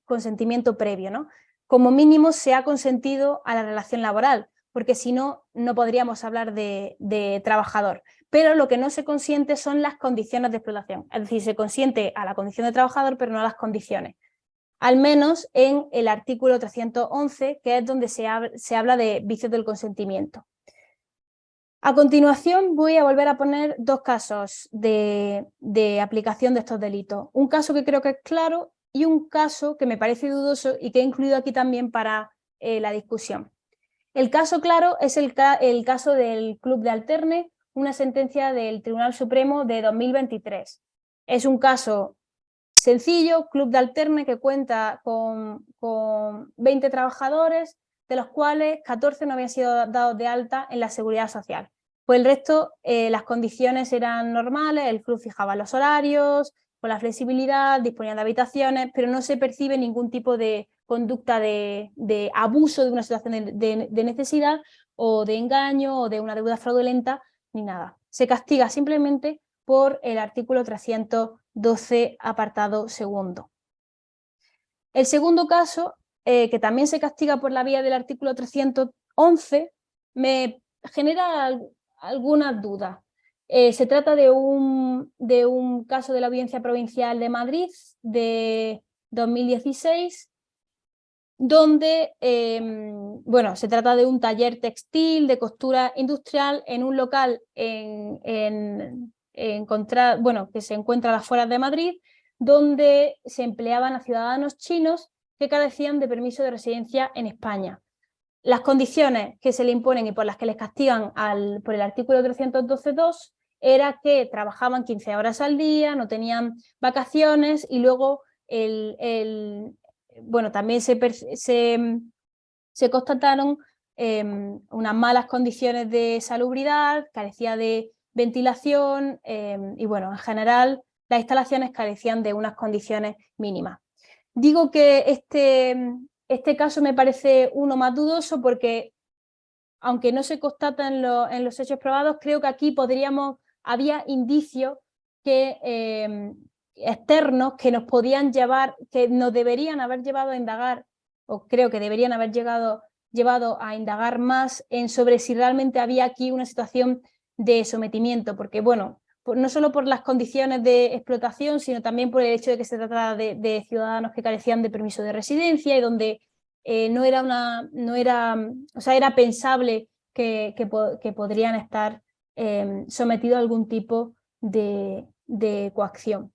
consentimiento previo, ¿no? Como mínimo se ha consentido a la relación laboral, porque si no, no podríamos hablar de trabajador. Pero lo que no se consiente son las condiciones de explotación, es decir, se consiente a la condición de trabajador, pero no a las condiciones. Al menos en el artículo 311, que es donde se habla de vicios del consentimiento. A continuación voy a volver a poner dos casos de aplicación de estos delitos. Un caso que creo que es claro y un caso que me parece dudoso y que he incluido aquí también para la discusión. El caso claro es el caso del Club de Alterne, una sentencia del Tribunal Supremo de 2023. Es un caso sencillo, Club de Alterne, que cuenta con 20 trabajadores, de los cuales 14 no habían sido dados de alta en la Seguridad Social. Pues el resto, las condiciones eran normales, el club fijaba los horarios, con la flexibilidad, disponía de habitaciones, pero no se percibe ningún tipo de conducta de abuso de una situación de necesidad o de engaño o de una deuda fraudulenta, ni nada. Se castiga simplemente por el artículo 312, apartado segundo. El segundo caso, que también se castiga por la vía del artículo 311, me genera algunas dudas. Se trata de un caso de la Audiencia Provincial de Madrid de 2016, donde se trata de un taller textil de costura industrial en un local que se encuentra a las afueras de Madrid, donde se empleaban a ciudadanos chinos que carecían de permiso de residencia en España. Las condiciones que se le imponen y por las que les castigan por el artículo 312.2 era que trabajaban 15 horas al día, no tenían vacaciones y luego también se constataron unas malas condiciones de salubridad, carecía de ventilación y en general las instalaciones carecían de unas condiciones mínimas. Digo que este caso me parece uno más dudoso porque, aunque no se constata en los hechos probados, creo que aquí había indicios externos que nos podían llevar, que nos deberían haber llevado a indagar, o creo que deberían haber llevado a indagar más sobre si realmente había aquí una situación de sometimiento, porque bueno, no solo por las condiciones de explotación, sino también por el hecho de que se trataba de ciudadanos que carecían de permiso de residencia y donde era pensable que podrían estar sometidos a algún tipo de coacción.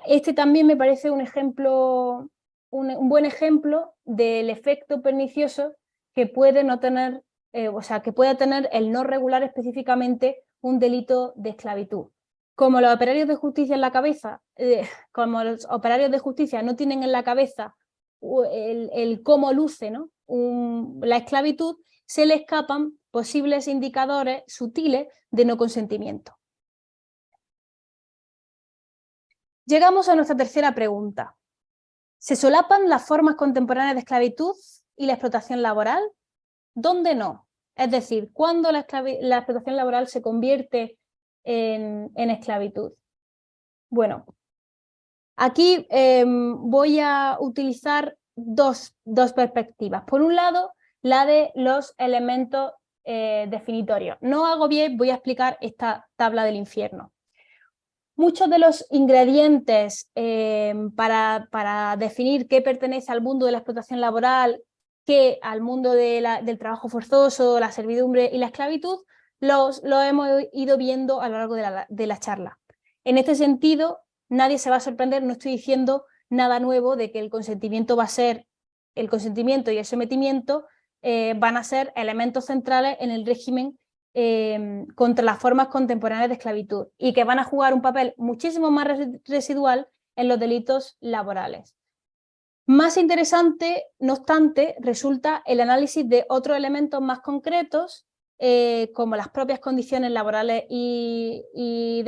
Este también me parece un ejemplo, un buen ejemplo del efecto pernicioso que puede no tener, que puede tener el no regular específicamente un delito de esclavitud. Como los operarios de justicia en la cabeza, como los operarios de justicia no tienen en la cabeza el cómo luce, ¿no? La esclavitud, se le escapan posibles indicadores sutiles de no consentimiento. Llegamos a nuestra tercera pregunta. ¿Se solapan las formas contemporáneas de esclavitud y la explotación laboral? ¿Dónde no? Es decir, ¿cuándo la explotación laboral se convierte en esclavitud? Bueno, aquí voy a utilizar dos perspectivas. Por un lado, la de los elementos definitorios. No hago bien, voy a explicar esta tabla del infierno. Muchos de los ingredientes para definir qué pertenece al mundo de la explotación laboral, qué al mundo del trabajo forzoso, la servidumbre y la esclavitud, lo hemos ido viendo a lo largo de la charla. En este sentido, nadie se va a sorprender, no estoy diciendo nada nuevo de que el consentimiento y el sometimiento van a ser elementos centrales en el régimen contra las formas contemporáneas de esclavitud y que van a jugar un papel muchísimo más residual en los delitos laborales. Más interesante, no obstante, resulta el análisis de otros elementos más concretos, como las propias condiciones laborales injustas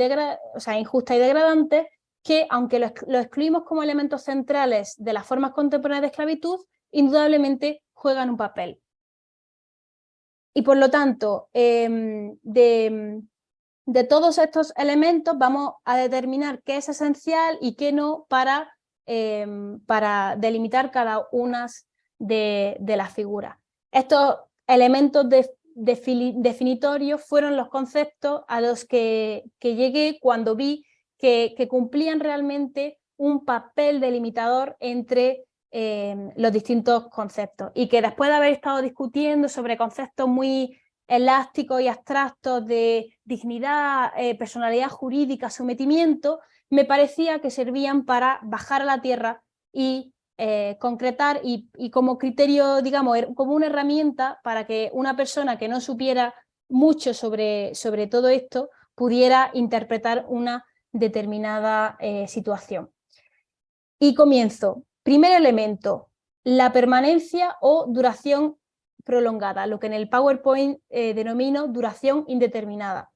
y degradantes, que aunque lo excluimos como elementos centrales de las formas contemporáneas de esclavitud, indudablemente juegan un papel. Y por lo tanto, de todos estos elementos vamos a determinar qué es esencial y qué no para delimitar cada una de las figuras. Estos elementos definitorios fueron los conceptos a los que llegué cuando vi que cumplían realmente un papel delimitador entre los distintos conceptos, y que después de haber estado discutiendo sobre conceptos muy elásticos y abstractos de dignidad, personalidad jurídica, sometimiento, me parecía que servían para bajar a la tierra y concretar y como criterio, digamos, como una herramienta para que una persona que no supiera mucho sobre todo esto pudiera interpretar una determinada situación. Y comienzo. Primer elemento, la permanencia o duración prolongada, lo que en el PowerPoint denomino duración indeterminada.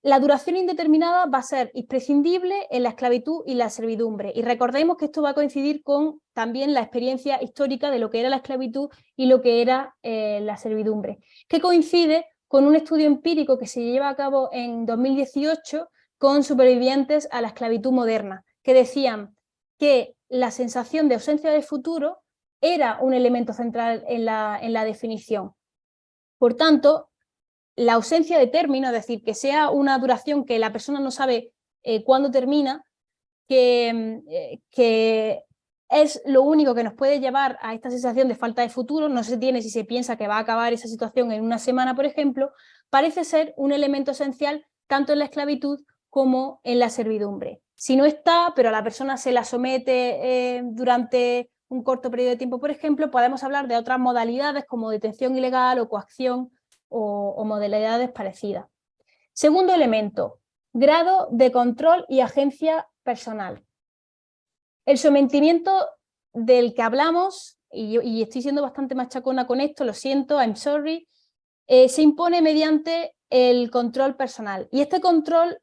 La duración indeterminada va a ser imprescindible en la esclavitud y la servidumbre. Y recordemos que esto va a coincidir con también la experiencia histórica de lo que era la esclavitud y lo que era la servidumbre, que coincide con un estudio empírico que se lleva a cabo en 2018 con supervivientes a la esclavitud moderna, que decían que la sensación de ausencia de futuro era un elemento central en la definición. Por tanto, la ausencia de término, es decir, que sea una duración que la persona no sabe cuándo termina, que es lo único que nos puede llevar a esta sensación de falta de futuro, no se tiene si se piensa que va a acabar esa situación en una semana, por ejemplo, parece ser un elemento esencial tanto en la esclavitud como en la servidumbre. Si no está, pero a la persona se la somete durante un corto periodo de tiempo, por ejemplo, podemos hablar de otras modalidades como detención ilegal o coacción o modalidades parecidas. Segundo elemento, grado de control y agencia personal. El sometimiento del que hablamos, y estoy siendo bastante machacona con esto, lo siento, I'm sorry, se impone mediante el control personal. Y este control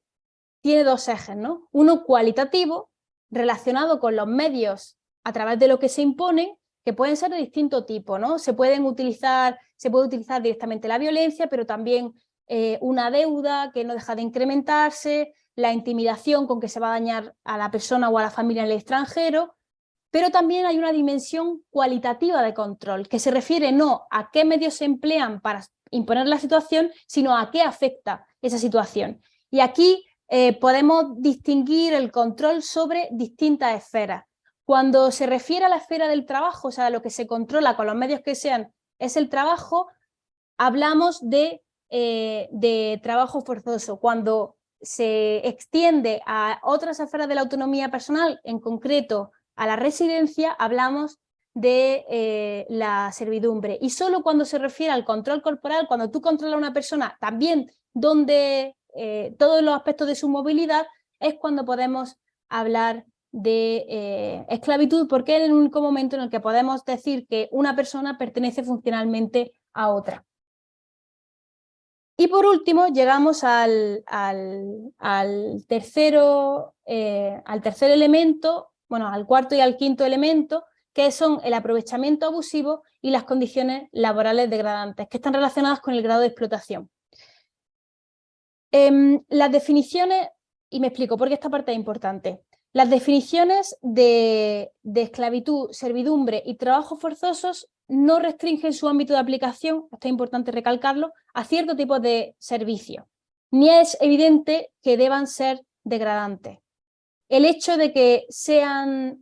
tiene dos ejes, ¿no? Uno cualitativo, relacionado con los medios a través de lo que se impone, que pueden ser de distinto tipo, ¿no? Se puede utilizar directamente la violencia, pero también una deuda que no deja de incrementarse, la intimidación con que se va a dañar a la persona o a la familia en el extranjero, pero también hay una dimensión cualitativa de control, que se refiere no a qué medios se emplean para imponer la situación, sino a qué afecta esa situación. Y aquí podemos distinguir el control sobre distintas esferas. Cuando se refiere a la esfera del trabajo, o sea, lo que se controla con los medios que sean, es el trabajo, hablamos de trabajo forzoso. Cuando se extiende a otras esferas de la autonomía personal, en concreto a la residencia, hablamos de la servidumbre. Y solo cuando se refiere al control corporal, cuando tú controlas a una persona, también donde todos los aspectos de su movilidad, es cuando podemos hablar de esclavitud, porque es el único momento en el que podemos decir que una persona pertenece funcionalmente a otra. Y por último llegamos al tercer elemento, bueno, al cuarto y al quinto elemento, que son el aprovechamiento abusivo y las condiciones laborales degradantes, que están relacionadas con el grado de explotación. Las definiciones, y me explico porque esta parte es importante. Las definiciones de esclavitud, servidumbre y trabajos forzosos no restringen su ámbito de aplicación, esto es importante recalcarlo, a cierto tipo de servicios, ni es evidente que deban ser degradantes. El hecho de que sean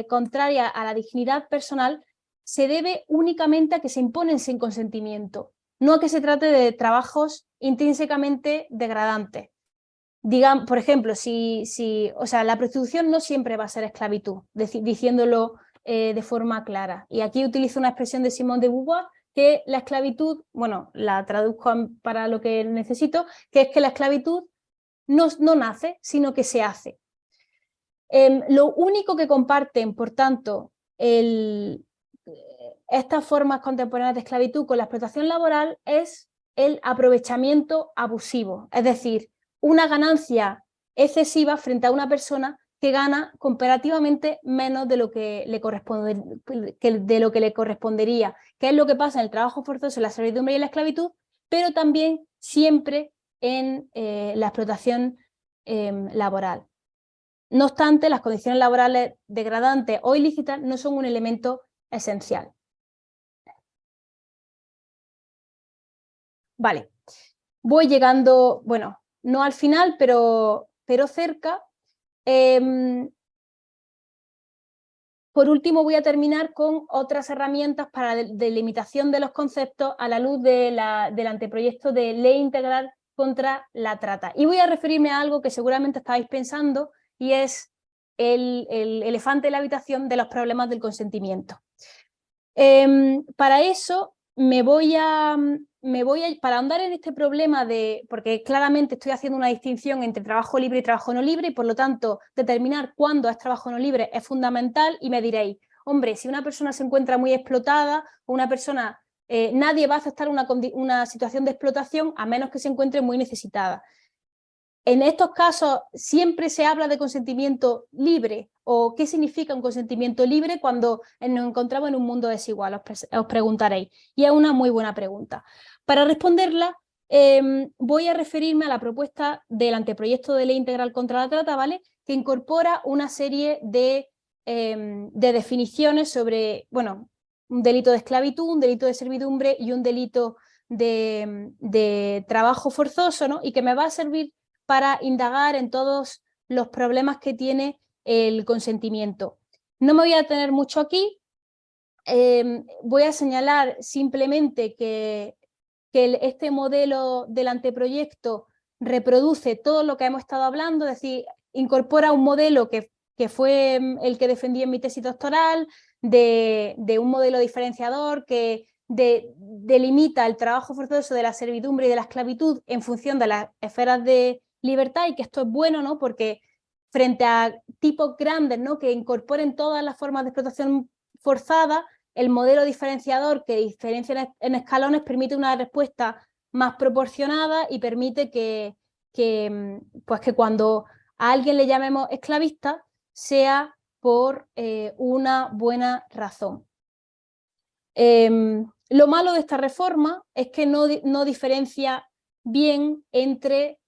contrarias a la dignidad personal se debe únicamente a que se imponen sin consentimiento, no a que se trate de trabajos intrínsecamente degradantes. Digan, por ejemplo, o sea, la prostitución no siempre va a ser esclavitud, diciéndolo de forma clara. Y aquí utilizo una expresión de Simone de Beauvoir, que la esclavitud, bueno, la traduzco para lo que necesito, que es que la esclavitud no nace, sino que se hace. Lo único que comparten, por tanto, estas formas contemporáneas de esclavitud con la explotación laboral es el aprovechamiento abusivo, es decir, una ganancia excesiva frente a una persona que gana comparativamente menos de lo que le correspondería, que es lo que pasa en el trabajo forzoso, en la servidumbre y en la esclavitud, pero también siempre en la explotación laboral. No obstante, las condiciones laborales degradantes o ilícitas no son un elemento esencial. Vale, voy llegando, bueno, no al final, pero cerca. Por último, voy a terminar con otras herramientas para la delimitación de los conceptos a la luz del anteproyecto de Ley Integral contra la Trata. Y voy a referirme a algo que seguramente estáis pensando, y es el elefante en la habitación de los problemas del consentimiento. Para eso para ahondar en este problema porque claramente estoy haciendo una distinción entre trabajo libre y trabajo no libre, y por lo tanto determinar cuándo es trabajo no libre es fundamental, y me diréis, hombre, si una persona se encuentra muy explotada, o una persona, nadie va a aceptar una situación de explotación a menos que se encuentre muy necesitada. En estos casos siempre se habla de consentimiento libre, o qué significa un consentimiento libre cuando nos encontramos en un mundo desigual, os preguntaréis, y es una muy buena pregunta. Para responderla voy a referirme a la propuesta del anteproyecto de Ley Integral contra la Trata, ¿vale?, que incorpora una serie de definiciones sobre, bueno, un delito de esclavitud, un delito de servidumbre y un delito de trabajo forzoso, ¿no?, y que me va a servir para indagar en todos los problemas que tiene el consentimiento. No me voy a detener mucho aquí, voy a señalar simplemente que este modelo del anteproyecto reproduce todo lo que hemos estado hablando, es decir, incorpora un modelo que fue el que defendí en mi tesis doctoral, de un modelo diferenciador que delimita el trabajo forzoso de la servidumbre y de la esclavitud en función de las esferas de libertad, y que esto es bueno, ¿no?, porque frente a tipos grandes, ¿no?, que incorporen todas las formas de explotación forzada, el modelo diferenciador que diferencia en escalones permite una respuesta más proporcionada y permite que cuando a alguien le llamemos esclavista sea por una buena razón. Lo malo de esta reforma es que no diferencia bien entre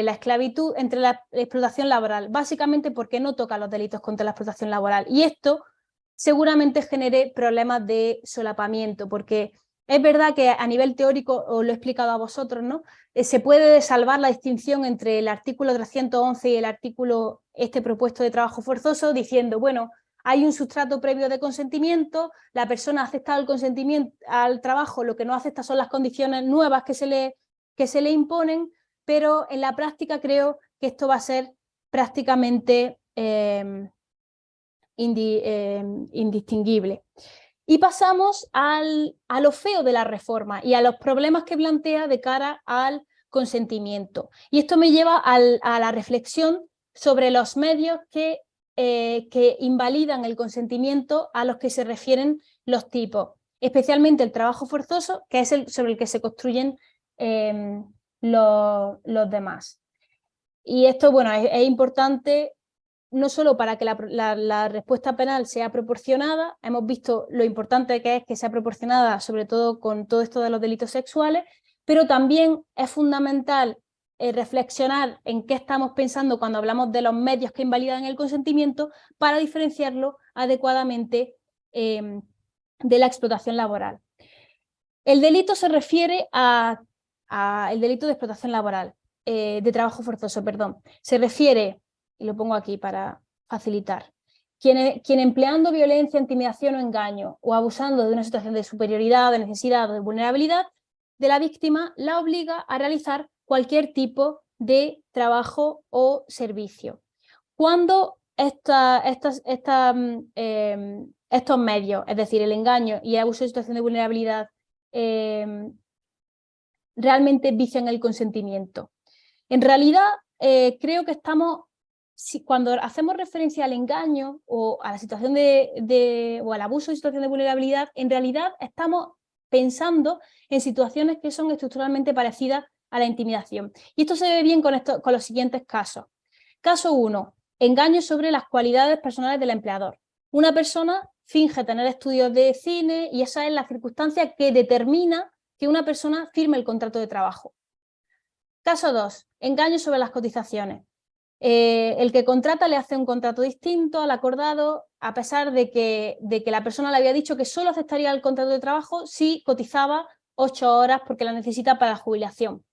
la esclavitud, entre la explotación laboral, básicamente porque no toca los delitos contra la explotación laboral, y esto seguramente genere problemas de solapamiento, porque Es verdad que a nivel teórico, os lo he explicado a vosotros, ¿no? Se puede salvar la distinción entre el artículo 311 y el artículo propuesto de trabajo forzoso, diciendo, bueno, hay un sustrato previo de consentimiento, la persona ha aceptado el consentimiento al trabajo, lo que no acepta son las condiciones nuevas que se le imponen, pero en la práctica creo que esto va a ser prácticamente indistinguible. Y pasamos a lo feo de la reforma y a los problemas que plantea de cara al consentimiento. Y esto me lleva a la reflexión sobre los medios que invalidan el consentimiento a los que se refieren los tipos, especialmente el trabajo forzoso, que es el sobre el que se construyen los demás. Y esto, bueno, es importante no solo para que la respuesta penal sea proporcionada, hemos visto lo importante que es que sea proporcionada, sobre todo con todo esto de los delitos sexuales, pero también es fundamental reflexionar en qué estamos pensando cuando hablamos de los medios que invalidan el consentimiento para diferenciarlo adecuadamente de la explotación laboral. El delito se refiere el delito de explotación laboral, de trabajo forzoso, perdón. Se refiere, y lo pongo aquí para facilitar, quien empleando violencia, intimidación o engaño o abusando de una situación de superioridad, de necesidad o de vulnerabilidad de la víctima, la obliga a realizar cualquier tipo de trabajo o servicio. Cuando estos medios, es decir, el engaño y el abuso de situación de vulnerabilidad, realmente vician el consentimiento. En realidad, creo que cuando hacemos referencia al engaño o a la situación o al abuso de situación de vulnerabilidad, en realidad estamos pensando en situaciones que son estructuralmente parecidas a la intimidación. Y esto se ve bien con los siguientes casos. Caso 1. Engaño sobre las cualidades personales del empleador. Una persona finge tener estudios de cine y esa es la circunstancia que determina que una persona firme el contrato de trabajo. Caso 2. Engaño sobre las cotizaciones. El que contrata le hace un contrato distinto al acordado, a pesar de que la persona le había dicho que solo aceptaría el contrato de trabajo si cotizaba 8 horas porque la necesita para la jubilación.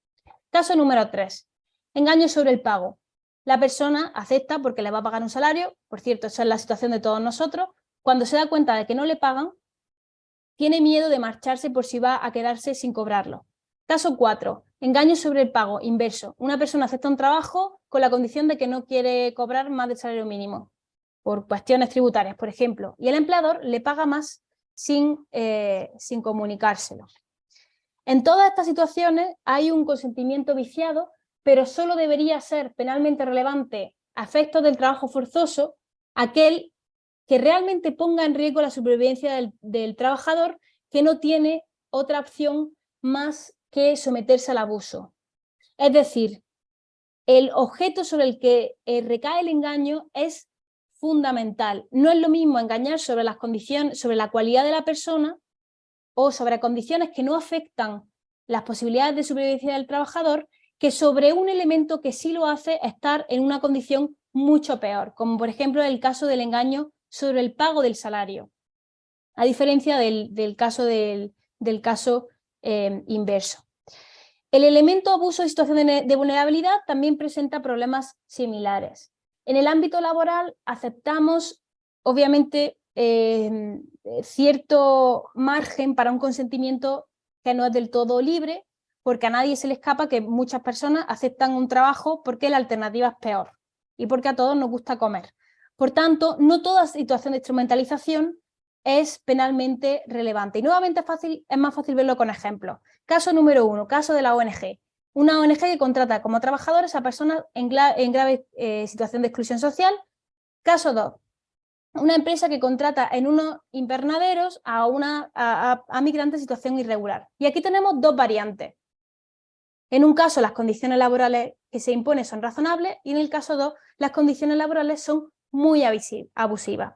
Caso número 3. Engaño sobre el pago. La persona acepta porque le va a pagar un salario, por cierto, esa es la situación de todos nosotros. Cuando se da cuenta de que no le pagan, tiene miedo de marcharse por si va a quedarse sin cobrarlo. Caso 4. Engaño sobre el pago inverso. Una persona acepta un trabajo con la condición de que no quiere cobrar más del salario mínimo, por cuestiones tributarias, por ejemplo, y el empleador le paga más sin comunicárselo. En todas estas situaciones hay un consentimiento viciado, pero solo debería ser penalmente relevante a efectos del trabajo forzoso aquel que realmente ponga en riesgo la supervivencia del trabajador, que no tiene otra opción más que someterse al abuso. Es decir, el objeto sobre el que recae el engaño es fundamental. No es lo mismo engañar sobre las condiciones, sobre la cualidad de la persona o sobre condiciones que no afectan las posibilidades de supervivencia del trabajador, que sobre un elemento que sí lo hace estar en una condición mucho peor, como por ejemplo el caso del engaño sobre el pago del salario, a diferencia del caso inverso. El elemento abuso de situación de vulnerabilidad también presenta problemas similares. En el ámbito laboral aceptamos, obviamente, cierto margen para un consentimiento que no es del todo libre, porque a nadie se le escapa que muchas personas aceptan un trabajo porque la alternativa es peor y porque a todos nos gusta comer. Por tanto, no toda situación de instrumentalización es penalmente relevante. Y nuevamente es más fácil verlo con ejemplos. Caso número 1, caso de la ONG. Una ONG que contrata como trabajadores a personas en grave situación de exclusión social. Caso 2, una empresa que contrata en unos invernaderos a migrantes en situación irregular. Y aquí tenemos dos variantes. En un caso, las condiciones laborales que se imponen son razonables y en el caso 2, las condiciones laborales son muy abusivas.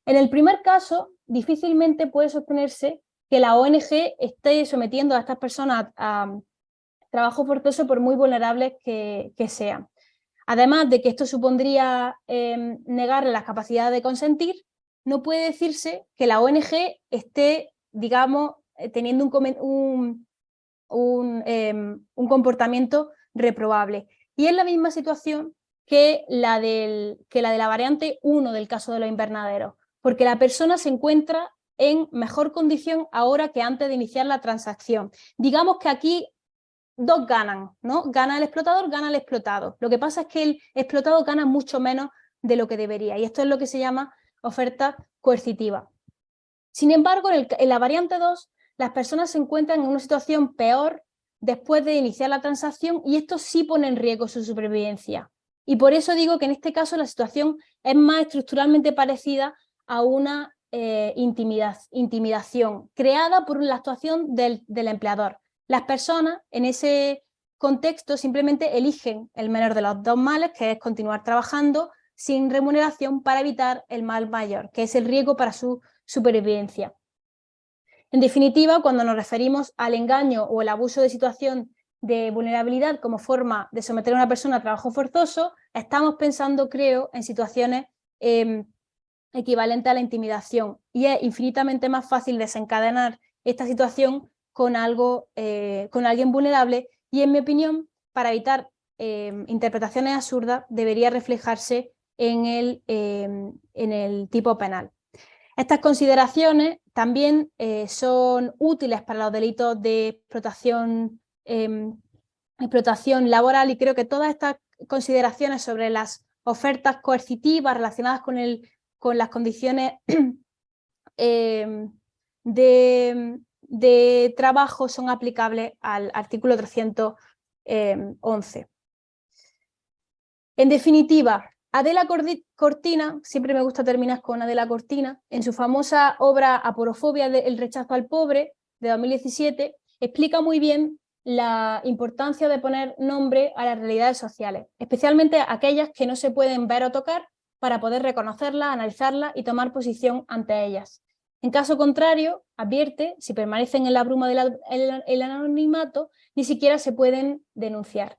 En el primer caso, difícilmente puede sostenerse que la ONG esté sometiendo a estas personas a trabajo forzoso por muy vulnerables que sean. Además de que esto supondría negarle las capacidades de consentir, no puede decirse que la ONG esté, digamos, teniendo un comportamiento reprobable. Y es la misma situación que la de la variante 1 del caso de los invernaderos, porque la persona se encuentra en mejor condición ahora que antes de iniciar la transacción. Digamos que aquí dos ganan, ¿no? Gana el explotador, gana el explotado. Lo que pasa es que el explotado gana mucho menos de lo que debería, y esto es lo que se llama oferta coercitiva. Sin embargo, en la variante 2, las personas se encuentran en una situación peor después de iniciar la transacción, y esto sí pone en riesgo su supervivencia. Y por eso digo que en este caso la situación es más estructuralmente parecida a una intimidación creada por la actuación del empleador. Las personas en ese contexto simplemente eligen el menor de los dos males, que es continuar trabajando sin remuneración para evitar el mal mayor, que es el riesgo para su supervivencia. En definitiva, cuando nos referimos al engaño o el abuso de situación de vulnerabilidad como forma de someter a una persona a trabajo forzoso, estamos pensando, creo, en situaciones equivalentes a la intimidación, y es infinitamente más fácil desencadenar esta situación con alguien vulnerable, y en mi opinión, para evitar interpretaciones absurdas, debería reflejarse en el tipo penal. Estas consideraciones también son útiles para los delitos de explotación laboral, y creo que todas estas consideraciones sobre las ofertas coercitivas relacionadas con las condiciones de trabajo son aplicables al artículo 311. En definitiva, Adela Cortina, siempre me gusta terminar con Adela Cortina, en su famosa obra Aporofobia, El rechazo al pobre, de 2017, explica muy bien la importancia de poner nombre a las realidades sociales, especialmente aquellas que no se pueden ver o tocar, para poder reconocerlas, analizarlas y tomar posición ante ellas. En caso contrario, advierte, si permanecen en la bruma del anonimato, ni siquiera se pueden denunciar.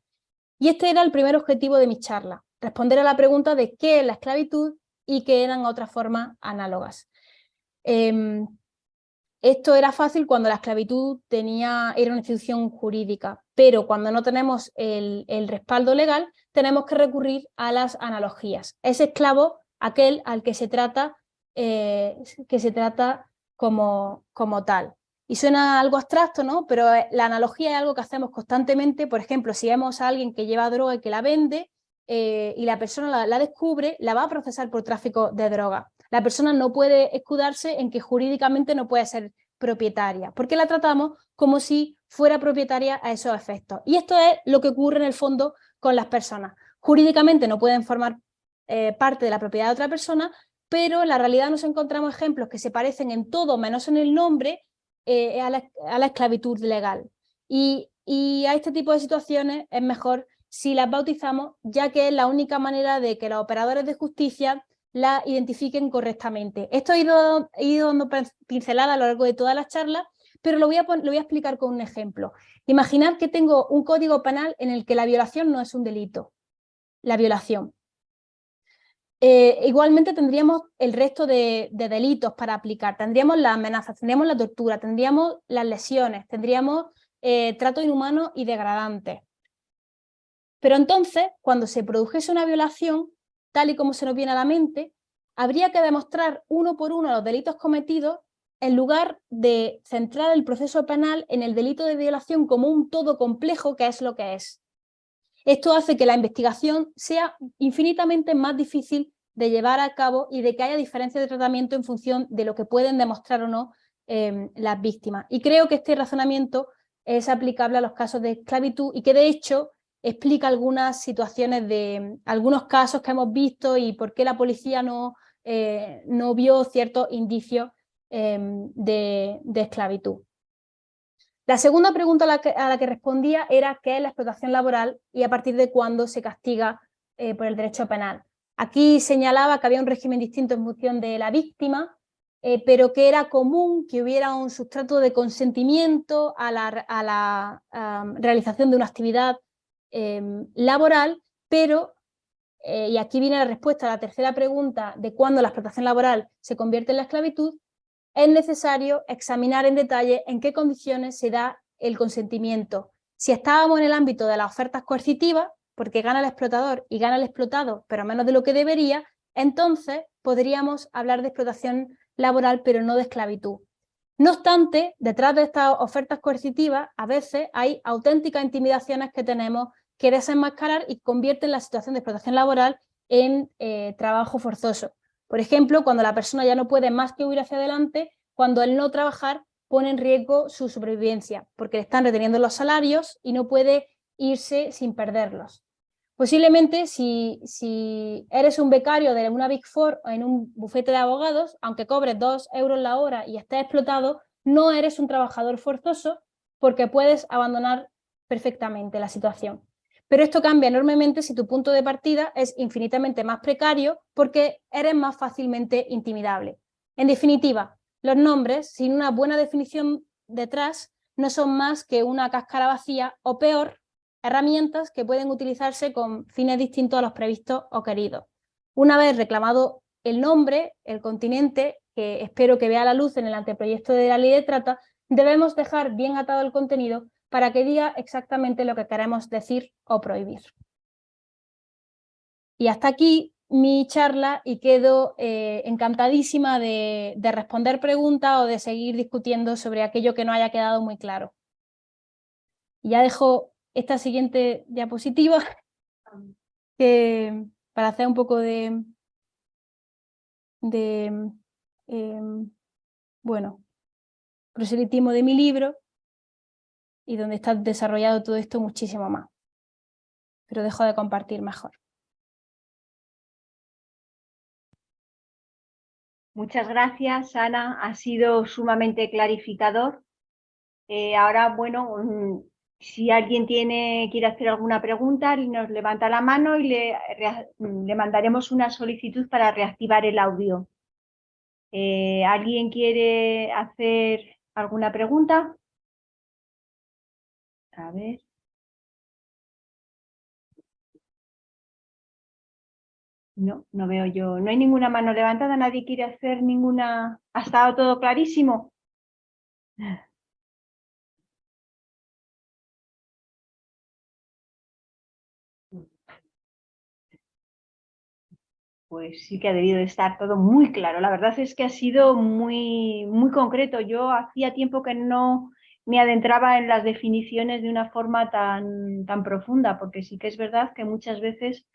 Y este era el primer objetivo de mi charla: responder a la pregunta de qué es la esclavitud y qué eran otras formas análogas. Esto era fácil cuando la esclavitud era una institución jurídica, pero cuando no tenemos el respaldo legal, tenemos que recurrir a las analogías. Es esclavo aquel al que se trata como tal. Y suena algo abstracto, ¿no? Pero la analogía es algo que hacemos constantemente. Por ejemplo, si vemos a alguien que lleva droga y que la vende, y la persona la descubre, la va a procesar por tráfico de droga. La persona no puede escudarse en que jurídicamente no puede ser propietaria, porque la tratamos como si fuera propietaria a esos efectos. Y esto es lo que ocurre en el fondo con las personas. Jurídicamente no pueden formar parte de la propiedad de otra persona, pero en la realidad nos encontramos ejemplos que se parecen en todo menos en el nombre a la esclavitud legal. Y a este tipo de situaciones es mejor si las bautizamos, ya que es la única manera de que los operadores de justicia la identifiquen correctamente. Esto he ido dando pincelada a lo largo de todas las charlas, pero lo voy a explicar con un ejemplo. Imaginad que tengo un código penal en el que la violación no es un delito. La violación. Igualmente tendríamos el resto de delitos para aplicar. Tendríamos las amenazas, tendríamos la tortura, tendríamos las lesiones, tendríamos trato inhumano y degradante. Pero entonces, cuando se produjese una violación, tal y como se nos viene a la mente, habría que demostrar uno por uno los delitos cometidos, en lugar de centrar el proceso penal en el delito de violación como un todo complejo, que es lo que es. Esto hace que la investigación sea infinitamente más difícil de llevar a cabo y de que haya diferencias de tratamiento en función de lo que pueden demostrar o no las víctimas. Y creo que este razonamiento es aplicable a los casos de esclavitud, y que de hecho explica algunas situaciones de algunos casos que hemos visto y por qué la policía no vio ciertos indicios de esclavitud. La segunda pregunta a la que respondía era qué es la explotación laboral y a partir de cuándo se castiga por el derecho penal. Aquí señalaba que había un régimen distinto en función de la víctima, pero que era común que hubiera un sustrato de consentimiento a la realización de una actividad laboral, pero, y aquí viene la respuesta a la tercera pregunta de cuándo la explotación laboral se convierte en la esclavitud, es necesario examinar en detalle en qué condiciones se da el consentimiento. Si estábamos en el ámbito de las ofertas coercitivas, porque gana el explotador y gana el explotado, pero menos de lo que debería, entonces podríamos hablar de explotación laboral, pero no de esclavitud. No obstante, detrás de estas ofertas coercitivas, a veces hay auténticas intimidaciones que tenemos que desenmascarar y convierten la situación de explotación laboral en trabajo forzoso. Por ejemplo, cuando la persona ya no puede más que huir hacia adelante, cuando el no trabajar pone en riesgo su supervivencia, porque le están reteniendo los salarios y no puede irse sin perderlos. Posiblemente si eres un becario de una Big Four o en un bufete de abogados, aunque cobres 2 euros la hora y estés explotado, no eres un trabajador forzoso porque puedes abandonar perfectamente la situación. Pero esto cambia enormemente si tu punto de partida es infinitamente más precario porque eres más fácilmente intimidable. En definitiva, los nombres, sin una buena definición detrás, no son más que una cáscara vacía o peor, herramientas que pueden utilizarse con fines distintos a los previstos o queridos. Una vez reclamado el nombre, el continente, que espero que vea la luz en el anteproyecto de la ley de trata, debemos dejar bien atado el contenido para que diga exactamente lo que queremos decir o prohibir. Y hasta aquí mi charla y quedo encantadísima de responder preguntas o de seguir discutiendo sobre aquello que no haya quedado muy claro. Y ya dejo esta siguiente diapositiva para hacer un poco de bueno, proselitismo de mi libro y donde está desarrollado todo esto muchísimo más. Pero dejo de compartir mejor. Muchas gracias, Ana. Ha sido sumamente clarificador. Ahora, bueno, si alguien quiere hacer alguna pregunta, nos levanta la mano y le mandaremos una solicitud para reactivar el audio. ¿Alguien quiere hacer alguna pregunta? A ver. No, no veo yo. No hay ninguna mano levantada, nadie quiere hacer ninguna. ¿Ha estado todo clarísimo? Pues sí que ha debido de estar todo muy claro. La verdad es que ha sido muy, muy concreto. Yo hacía tiempo que no me adentraba en las definiciones de una forma tan profunda, porque sí que es verdad que muchas veces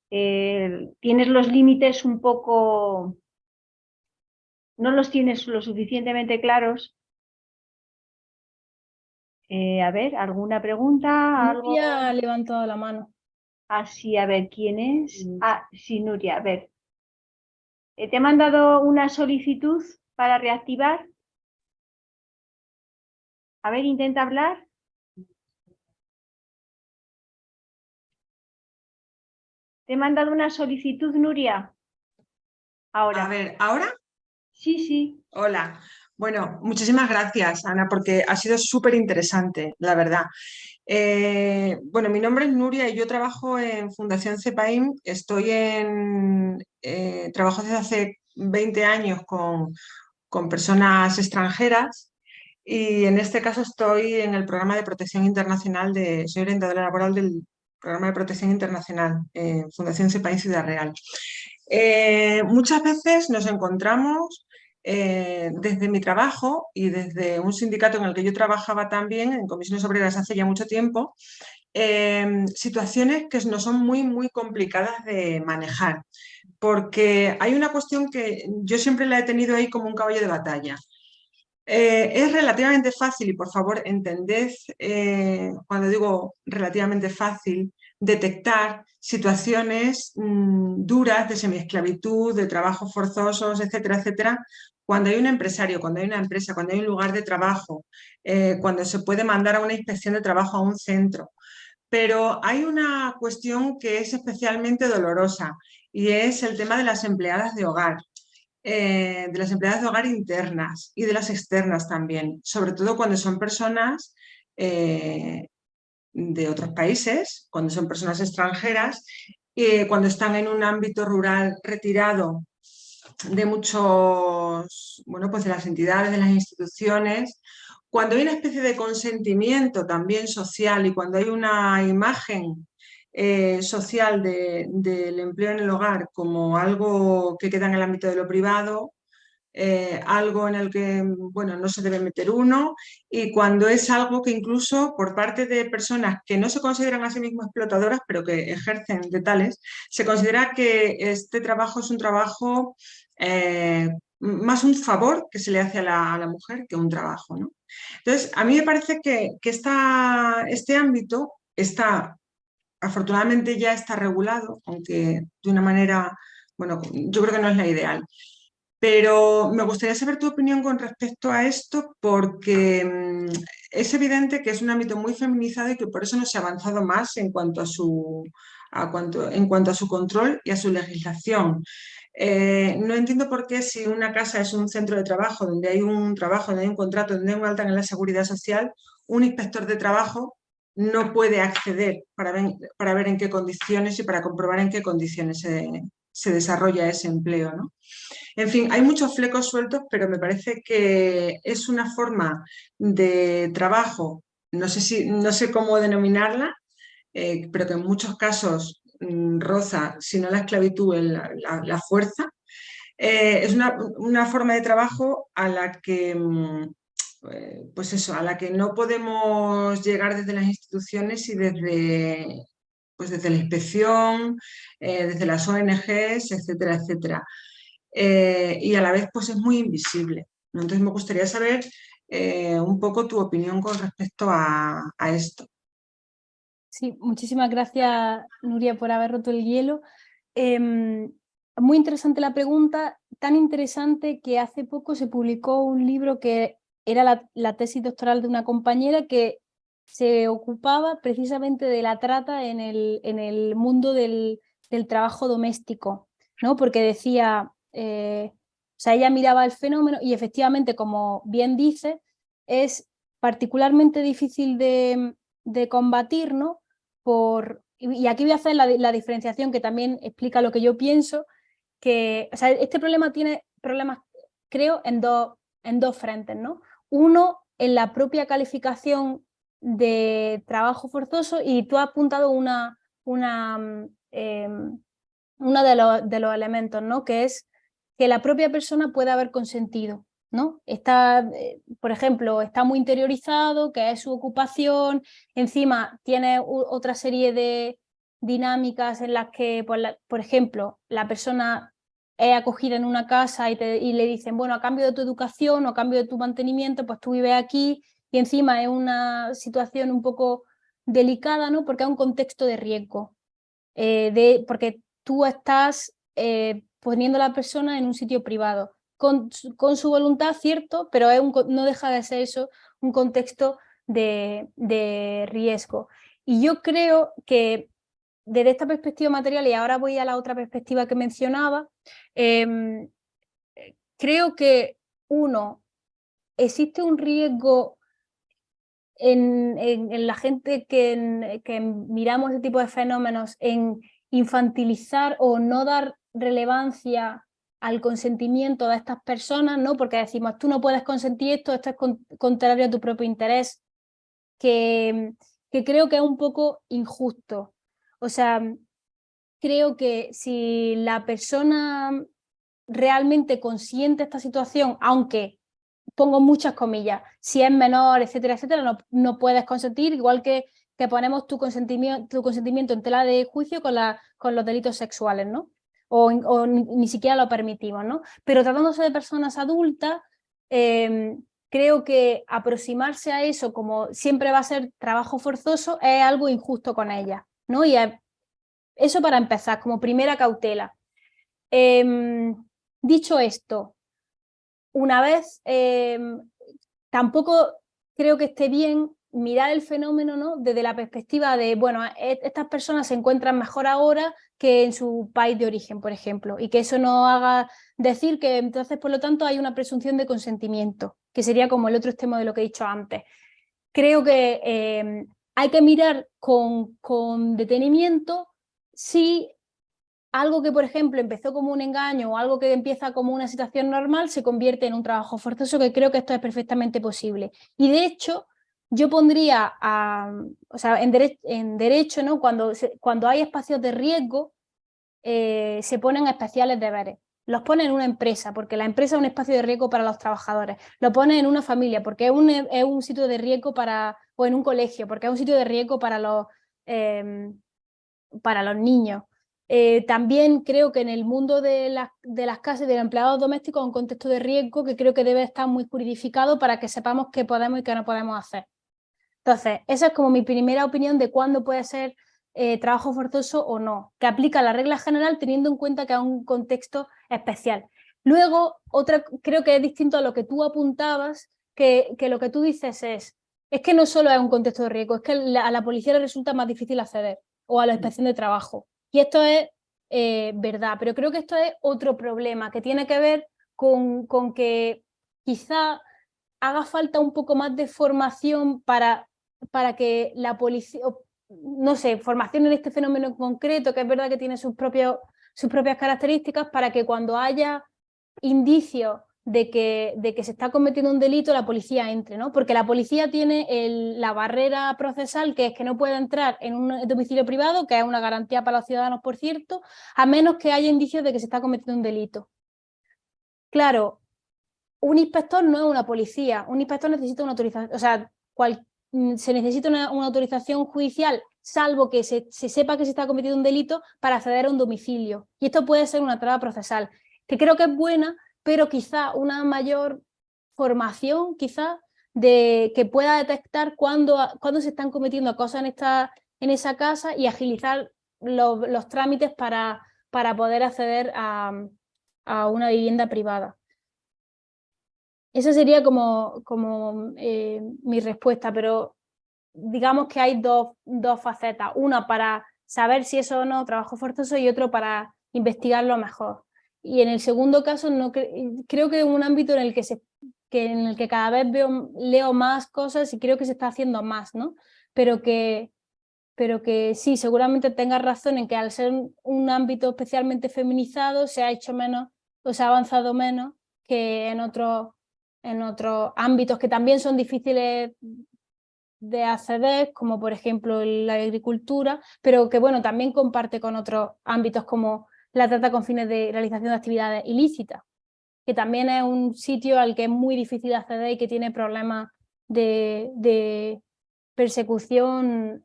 tienes los límites un poco, no los tienes lo suficientemente claros. A ver, ¿alguna pregunta? ¿Algo? Nuria ha levantado la mano. Así, a ver, ¿quién es? Ah, sí, Nuria, a ver. ¿Te he mandado una solicitud para reactivar? A ver, intenta hablar. Te he mandado una solicitud, Nuria. Ahora. A ver, ¿ahora? Sí, sí. Hola. Bueno, muchísimas gracias, Ana, porque ha sido súper interesante, la verdad. Bueno, mi nombre es Nuria y yo trabajo en Fundación CEPAIM. Trabajo desde hace 20 años con personas extranjeras y en este caso estoy en el programa de protección internacional soy orientadora laboral del programa de protección internacional, Fundación CEPAIM Ciudad Real. Muchas veces nos encontramos desde mi trabajo y desde un sindicato en el que yo trabajaba también, en comisiones obreras hace ya mucho tiempo, situaciones que nos son muy, muy complicadas de manejar, porque hay una cuestión que yo siempre la he tenido ahí como un caballo de batalla. Es relativamente fácil, y por favor entended cuando digo relativamente fácil, detectar situaciones duras de semiesclavitud, de trabajos forzosos, etcétera, etcétera, cuando hay un empresario, cuando hay una empresa, cuando hay un lugar de trabajo, cuando se puede mandar a una inspección de trabajo a un centro. Pero hay una cuestión que es especialmente dolorosa y es el tema de las empleadas de hogar. De las empleadas de hogar internas y de las externas también, sobre todo cuando son personas de otros países, cuando son personas extranjeras, cuando están en un ámbito rural retirado de mucho bueno, pues de las entidades, de las instituciones, cuando hay una especie de consentimiento también social y cuando hay una imagen social del empleo en el hogar como algo que queda en el ámbito de lo privado, algo en el que, bueno, no se debe meter uno, y cuando es algo que incluso por parte de personas que no se consideran a sí mismas explotadoras, pero que ejercen de tales, se considera que este trabajo es un trabajo más un favor que se le hace a la mujer que un trabajo, ¿no? Entonces, a mí me parece que este ámbito está, afortunadamente ya está regulado, aunque de una manera, bueno, yo creo que no es la ideal. Pero me gustaría saber tu opinión con respecto a esto porque es evidente que es un ámbito muy feminizado y que por eso no se ha avanzado más en cuanto a en cuanto a su control y a su legislación. No entiendo por qué si una casa es un centro de trabajo donde hay un trabajo, donde hay un contrato, donde hay un alta en la seguridad social, un inspector de trabajo no puede acceder para ver en qué condiciones y para comprobar en qué condiciones se desarrolla ese empleo, ¿no? En fin, hay muchos flecos sueltos, pero me parece que es una forma de trabajo, no sé cómo denominarla, pero que en muchos casos roza, si no la esclavitud, la fuerza. Es una forma de trabajo a la que, pues eso, a la que no podemos llegar desde las instituciones y pues desde la inspección, desde las ONGs, etcétera, etcétera. Y a la vez pues es muy invisible, ¿no? Entonces me gustaría saber un poco tu opinión con respecto a esto. Sí, muchísimas gracias, Nuria, por haber roto el hielo. Muy interesante la pregunta, tan interesante que hace poco se publicó un libro que era la tesis doctoral de una compañera que se ocupaba precisamente de la trata en el mundo del trabajo doméstico, ¿no? Porque decía, o sea, ella miraba el fenómeno y efectivamente, como bien dice, es particularmente difícil de combatir, ¿no? Y aquí voy a hacer la diferenciación que también explica lo que yo pienso, que o sea, este problema tiene problemas, creo, en dos frentes, ¿no? Uno, en la propia calificación de trabajo forzoso, y tú has apuntado uno de los elementos, ¿no? Que es que la propia persona puede haber consentido, ¿no? Está, por ejemplo, está muy interiorizado, que es su ocupación, encima tiene otra serie de dinámicas en las que, por ejemplo, la persona es acogida en una casa y le dicen, bueno, a cambio de tu educación o a cambio de tu mantenimiento, pues tú vives aquí, y encima es una situación un poco delicada, ¿no? Porque es un contexto de riesgo, porque tú estás poniendo a la persona en un sitio privado, con su voluntad, cierto, pero no deja de ser eso un contexto de riesgo. Y yo creo que desde esta perspectiva material, y ahora voy a la otra perspectiva que mencionaba, creo que existe un riesgo en la gente que miramos este tipo de fenómenos en infantilizar o no dar relevancia al consentimiento de estas personas, ¿no? Porque decimos, tú no puedes consentir esto es contrario a tu propio interés, que creo que es un poco injusto. O sea, creo que si la persona realmente consiente esta situación, aunque pongo muchas comillas, si es menor, etcétera, etcétera, no puedes consentir, igual que ponemos tu consentimiento en tela de juicio con los delitos sexuales, ¿no? O ni siquiera lo permitimos, ¿no? Pero tratándose de personas adultas, creo que aproximarse a eso como siempre va a ser trabajo forzoso es algo injusto con ellas, ¿no? Y eso para empezar, como primera cautela. Dicho esto, una vez, tampoco creo que esté bien mirar el fenómeno, ¿no? Desde la perspectiva de, bueno, estas personas se encuentran mejor ahora que en su país de origen, por ejemplo, y que eso no haga decir que entonces, por lo tanto, hay una presunción de consentimiento, que sería como el otro extremo de lo que he dicho antes. Creo que hay que mirar con detenimiento si algo que, por ejemplo, empezó como un engaño o algo que empieza como una situación normal se convierte en un trabajo forzoso, que creo que esto es perfectamente posible. Y de hecho, yo pondría, o sea, en derecho, ¿no? Cuando hay espacios de riesgo, se ponen especiales deberes. Los pone en una empresa, porque la empresa es un espacio de riesgo para los trabajadores. Lo pone en una familia, porque es un sitio de riesgo o en un colegio, porque es un sitio de riesgo para los niños. También creo que en el mundo de las casas y de los empleados domésticos, un contexto de riesgo que creo que debe estar muy juridificado para que sepamos qué podemos y qué no podemos hacer. Entonces, esa es como mi primera opinión de cuándo puede ser trabajo forzoso o no, que aplica la regla general teniendo en cuenta que es un contexto especial. Luego, creo que es distinto a lo que tú apuntabas, que lo que tú dices es que no solo es un contexto de riesgo, es que a la policía le resulta más difícil acceder o a la inspección de trabajo. Y esto es verdad, pero creo que esto es otro problema que tiene que ver con que quizá haga falta un poco más de formación para que la policía, no sé, formación en este fenómeno en concreto, que es verdad que tiene sus propias características, para que cuando haya indicios de que se está cometiendo un delito, la policía entre, ¿no? Porque la policía tiene la barrera procesal, que es que no puede entrar en un domicilio privado, que es una garantía para los ciudadanos, por cierto, a menos que haya indicios de que se está cometiendo un delito. Claro, un inspector no es una policía, un inspector necesita una autorización, o sea, se necesita una autorización judicial, salvo que se sepa que se está cometiendo un delito, para acceder a un domicilio. Y esto puede ser una traba procesal, que creo que es buena, pero quizá una mayor formación, quizá, de que pueda detectar cuándo se están cometiendo cosas en esa casa y agilizar los trámites para poder acceder a una vivienda privada. Esa sería como mi respuesta, pero digamos que hay dos facetas. Una para saber si eso o no trabajo forzoso y otro para investigarlo mejor. Y en el segundo caso creo que es un ámbito en el que cada vez leo más cosas y creo que se está haciendo más, ¿no? Pero que sí, seguramente tengas razón en que al ser un ámbito especialmente feminizado se ha hecho menos o se ha avanzado menos que en otros ámbitos que también son difíciles de acceder, como por ejemplo la agricultura, pero que bueno, también comparte con otros ámbitos como la trata con fines de realización de actividades ilícitas, que también es un sitio al que es muy difícil acceder y que tiene problemas de persecución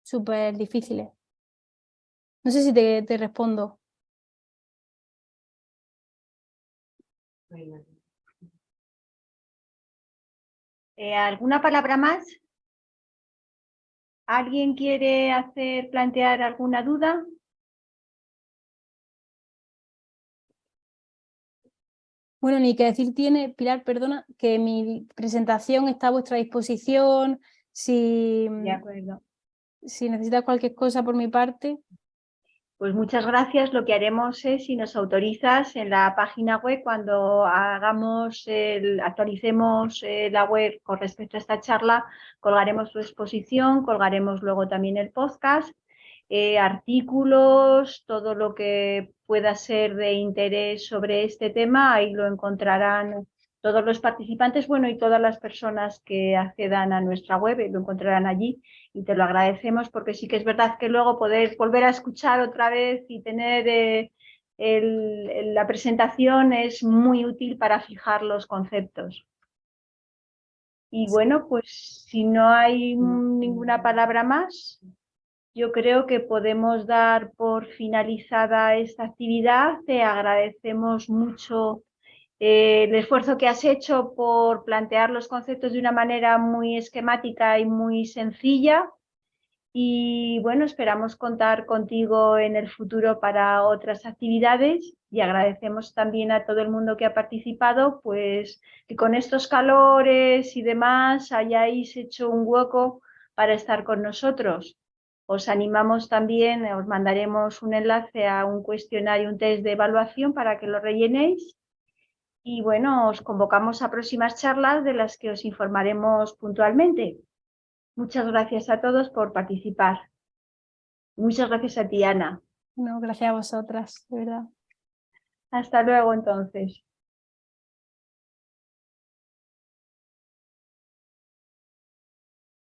súper difíciles. No sé si te respondo. ¿Alguna palabra más? ¿Alguien quiere plantear alguna duda? Bueno, ni que decir tiene, Pilar, perdona, que mi presentación está a vuestra disposición. De acuerdo. Si necesitas cualquier cosa por mi parte. Pues muchas gracias. Lo que haremos es, si nos autorizas, en la página web, cuando actualicemos la web con respecto a esta charla, colgaremos tu exposición, colgaremos luego también el podcast, artículos, todo lo que pueda ser de interés sobre este tema, ahí lo encontrarán todos los participantes, bueno, y todas las personas que accedan a nuestra web, lo encontrarán allí. Y te lo agradecemos porque sí que es verdad que luego poder volver a escuchar otra vez y tener la presentación es muy útil para fijar los conceptos. Y bueno, pues si no hay ninguna palabra más, yo creo que podemos dar por finalizada esta actividad. Te agradecemos mucho el esfuerzo que has hecho por plantear los conceptos de una manera muy esquemática y muy sencilla. Y bueno, esperamos contar contigo en el futuro para otras actividades y agradecemos también a todo el mundo que ha participado, pues que con estos calores y demás hayáis hecho un hueco para estar con nosotros. Os animamos también, os mandaremos un enlace a un cuestionario, un test de evaluación para que lo rellenéis. Y bueno, os convocamos a próximas charlas de las que os informaremos puntualmente. Muchas gracias a todos por participar. Muchas gracias a ti, Ana. No, gracias a vosotras, de verdad. Hasta luego entonces.